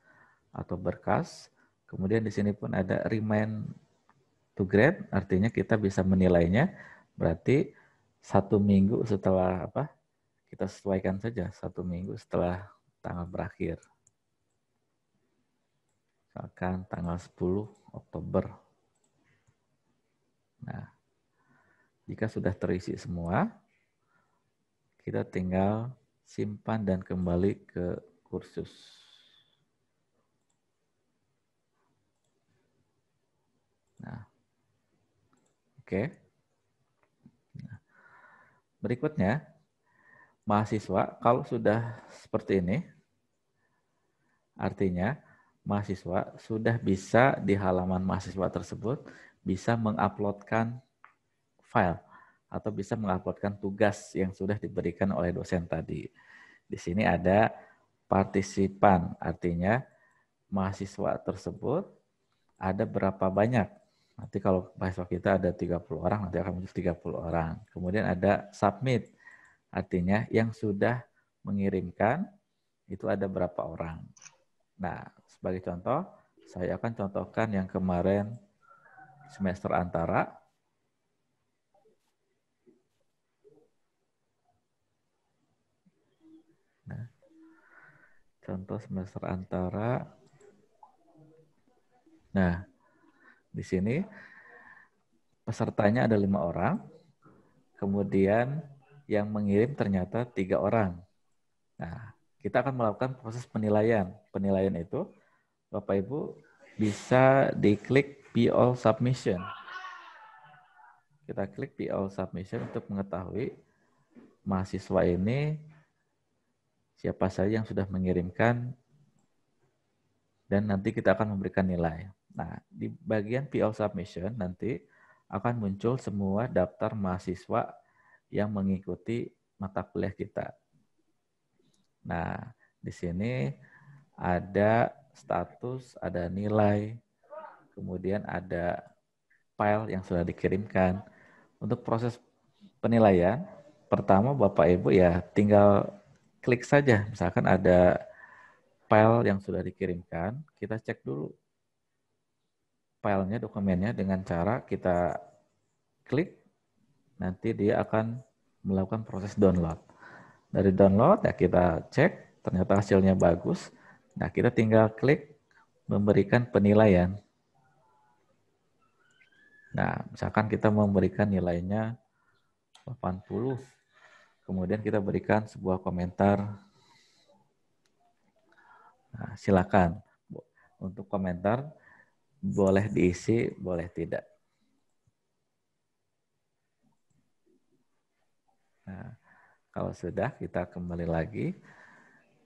atau berkas. Kemudian di sini pun ada remind to grade, artinya kita bisa menilainya. Berarti 1 minggu setelah kita sesuaikan saja 1 minggu setelah tanggal berakhir. Misalkan tanggal 10 Oktober. Nah, jika sudah terisi semua, kita tinggal simpan dan kembali ke kursus. Nah, oke. Berikutnya, mahasiswa kalau sudah seperti ini, artinya mahasiswa sudah bisa di halaman mahasiswa tersebut bisa menguploadkan file atau bisa menguploadkan tugas yang sudah diberikan oleh dosen tadi. Di sini ada partisipan, artinya mahasiswa tersebut ada berapa banyak. Nanti kalau mahasiswa kita ada 30 orang, nanti akan muncul 30 orang. Kemudian ada submit, artinya yang sudah mengirimkan itu ada berapa orang. Nah, sebagai contoh, saya akan contohkan yang kemarin semester antara. Nah, contoh semester antara. Nah, di sini pesertanya ada 5 orang, kemudian yang mengirim ternyata 3 orang. Nah, kita akan melakukan proses penilaian. Penilaian itu, Bapak Ibu bisa diklik View All Submission. Kita klik View All Submission untuk mengetahui mahasiswa ini siapa saja yang sudah mengirimkan dan nanti kita akan memberikan nilai. Nah, di bagian View All Submission nanti akan muncul semua daftar mahasiswa yang mengikuti mata kuliah kita. Nah, di sini ada status, ada nilai, kemudian ada file yang sudah dikirimkan. Untuk proses penilaian, pertama Bapak Ibu ya tinggal klik saja. Misalkan ada file yang sudah dikirimkan, kita cek dulu filenya, dokumennya dengan cara kita klik, nanti dia akan melakukan proses download. Dari download ya kita cek, ternyata hasilnya bagus. Nah, kita tinggal klik memberikan penilaian. Nah, misalkan kita memberikan nilainya 80, kemudian kita berikan sebuah komentar. Nah, silakan. Untuk komentar, boleh diisi, boleh tidak. Nah, kalau sudah, kita kembali lagi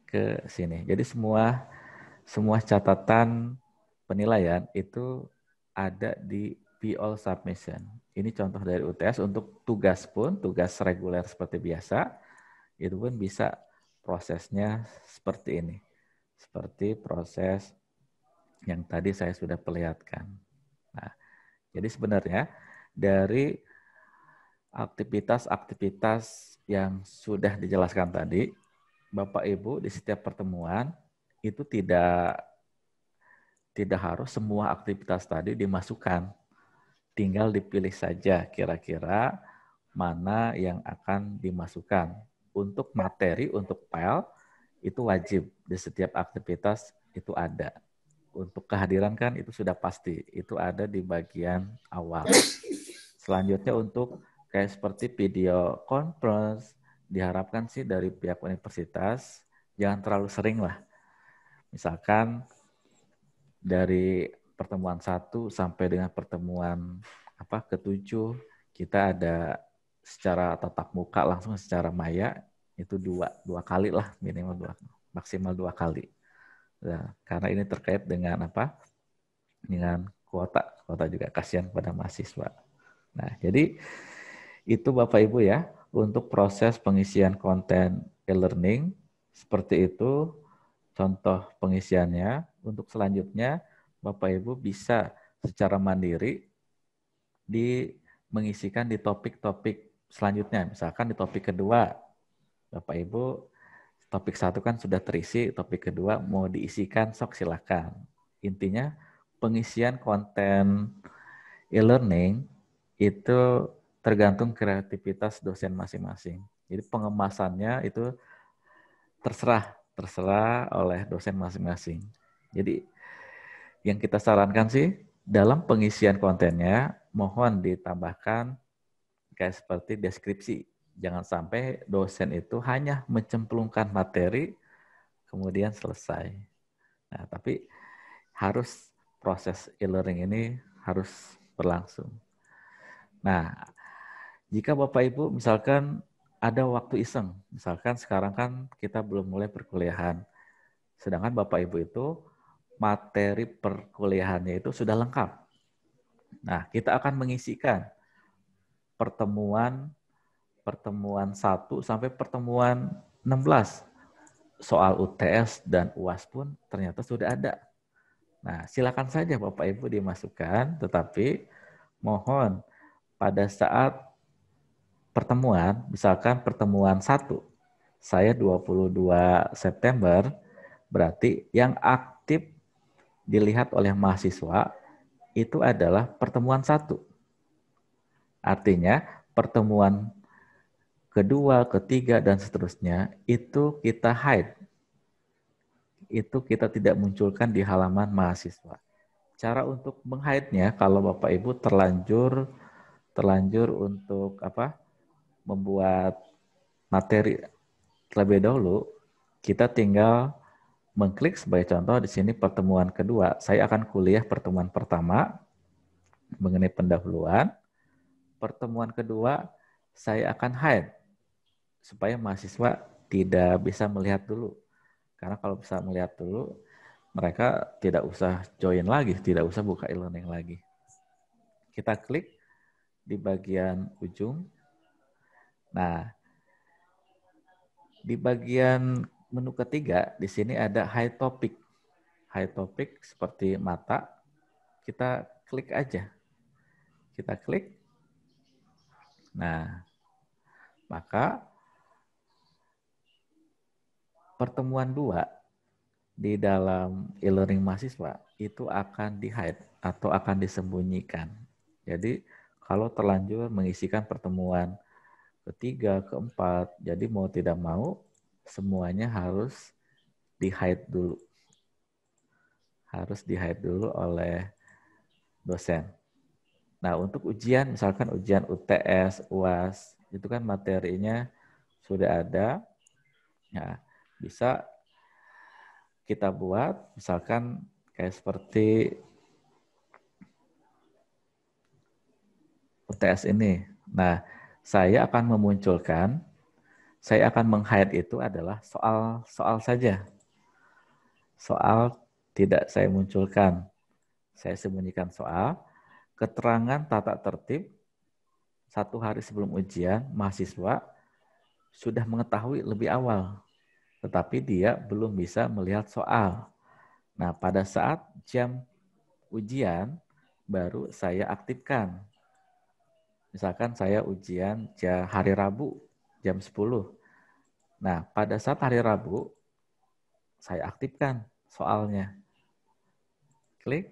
ke sini. Jadi semua catatan penilaian itu ada di View All Submission. Ini contoh dari UTS. Untuk tugas pun, tugas reguler seperti biasa, itu pun bisa prosesnya seperti ini. Seperti proses yang tadi saya sudah perlihatkan. Nah, jadi sebenarnya dari aktivitas-aktivitas yang sudah dijelaskan tadi, Bapak Ibu di setiap pertemuan itu tidak harus semua aktivitas tadi dimasukkan. Tinggal dipilih saja kira-kira mana yang akan dimasukkan. Untuk materi, untuk file, itu wajib di setiap aktivitas itu ada. Untuk kehadiran kan itu sudah pasti, itu ada di bagian awal. Selanjutnya untuk kayak seperti video conference, diharapkan sih dari pihak universitas jangan terlalu sering lah. Misalkan dari pertemuan 1 sampai dengan pertemuan ke-7 kita ada secara tatap muka langsung secara maya itu dua kali lah, minimal maksimal 2 kali. Nah, karena ini terkait dengan dengan kuota juga kasihan pada mahasiswa. Nah, jadi itu Bapak Ibu ya untuk proses pengisian konten e-learning seperti itu contoh pengisiannya. Untuk selanjutnya Bapak Ibu bisa secara mandiri mengisikan di topik-topik selanjutnya. Misalkan di topik kedua Bapak Ibu topik 1 kan sudah terisi, topik kedua mau diisikan sok silakan. Intinya pengisian konten e-learning itu tergantung kreativitas dosen masing-masing. Jadi pengemasannya itu terserah oleh dosen masing-masing. Jadi yang kita sarankan sih dalam pengisian kontennya mohon ditambahkan kayak seperti deskripsi. Jangan sampai dosen itu hanya mencemplungkan materi kemudian selesai. Nah, tapi harus proses e-learning ini harus berlangsung. Nah, jika Bapak Ibu misalkan ada waktu iseng. Misalkan sekarang kan kita belum mulai perkuliahan. Sedangkan Bapak Ibu itu materi perkuliahannya itu sudah lengkap. Nah, kita akan mengisikan pertemuan 1 sampai pertemuan 16. Soal UTS dan UAS pun ternyata sudah ada. Nah, silakan saja Bapak Ibu dimasukkan, tetapi mohon pada saat pertemuan, misalkan pertemuan 1, saya 22 September, berarti yang aktif dilihat oleh mahasiswa itu adalah pertemuan 1. Artinya pertemuan kedua, ketiga, dan seterusnya itu kita hide. Itu kita tidak munculkan di halaman mahasiswa. Cara untuk meng-hide-nya kalau Bapak Ibu terlanjur untuk membuat materi terlebih dahulu, kita tinggal mengklik sebagai contoh di sini pertemuan kedua. Saya akan kuliah pertemuan pertama mengenai pendahuluan. Pertemuan kedua saya akan hide supaya mahasiswa tidak bisa melihat dulu. Karena kalau bisa melihat dulu, mereka tidak usah join lagi, tidak usah buka e-learning lagi. Kita klik di bagian ujung. Nah, di bagian menu ketiga, di sini ada high topic. High topic seperti mata, kita klik aja. Kita klik. Nah, maka pertemuan 2 di dalam e-learning mahasiswa itu akan di-hide atau akan disembunyikan. Jadi kalau terlanjur mengisikan pertemuan ketiga, keempat, jadi mau tidak mau semuanya harus di-hide dulu. Harus di-hide dulu oleh dosen. Nah, untuk ujian, misalkan ujian UTS, UAS, itu kan materinya sudah ada. Ya, bisa kita buat, misalkan kayak seperti UTS ini. Nah, saya akan memunculkan, saya akan meng-hide itu adalah soal saja. Soal tidak saya munculkan. Saya sembunyikan soal, keterangan tata tertib 1 hari sebelum ujian, mahasiswa sudah mengetahui lebih awal, tetapi dia belum bisa melihat soal. Nah, pada saat jam ujian, baru saya aktifkan. Misalkan saya ujian hari Rabu, jam 10. Nah, pada saat hari Rabu, saya aktifkan soalnya. Klik.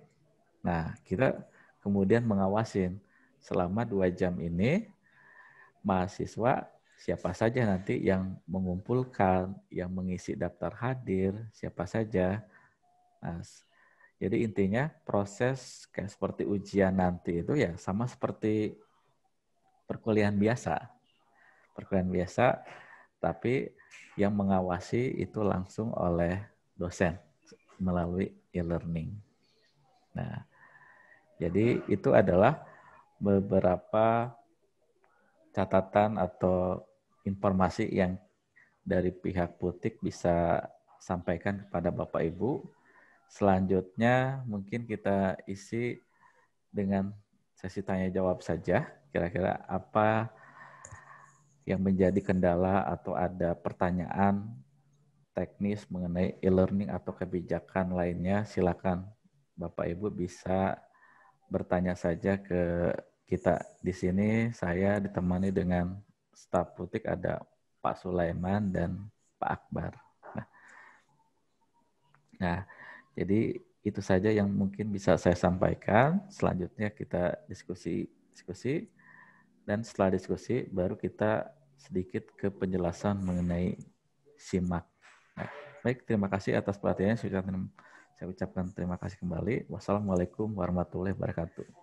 Nah, kita kemudian mengawasin selama 2 jam ini, mahasiswa siapa saja nanti yang mengumpulkan, yang mengisi daftar hadir, siapa saja. Nah, jadi intinya proses kayak seperti ujian nanti itu ya sama seperti perkuliahan biasa. Perkuliahan biasa, tapi yang mengawasi itu langsung oleh dosen melalui e-learning. Nah, jadi itu adalah beberapa catatan atau informasi yang dari pihak Putik bisa sampaikan kepada Bapak Ibu. Selanjutnya mungkin kita isi dengan sesi tanya jawab saja. Kira-kira apa yang menjadi kendala atau ada pertanyaan teknis mengenai e-learning atau kebijakan lainnya, silakan Bapak Ibu bisa bertanya saja ke kita. Di sini saya ditemani dengan staf Putik, ada Pak Sulaiman dan Pak Akbar. Nah, jadi itu saja yang mungkin bisa saya sampaikan. Selanjutnya kita diskusi dan setelah diskusi baru kita sedikit ke penjelasan mengenai SIMAK. Nah, baik, terima kasih atas perhatiannya. Saya ucapkan terima kasih kembali. Wassalamualaikum warahmatullahi wabarakatuh.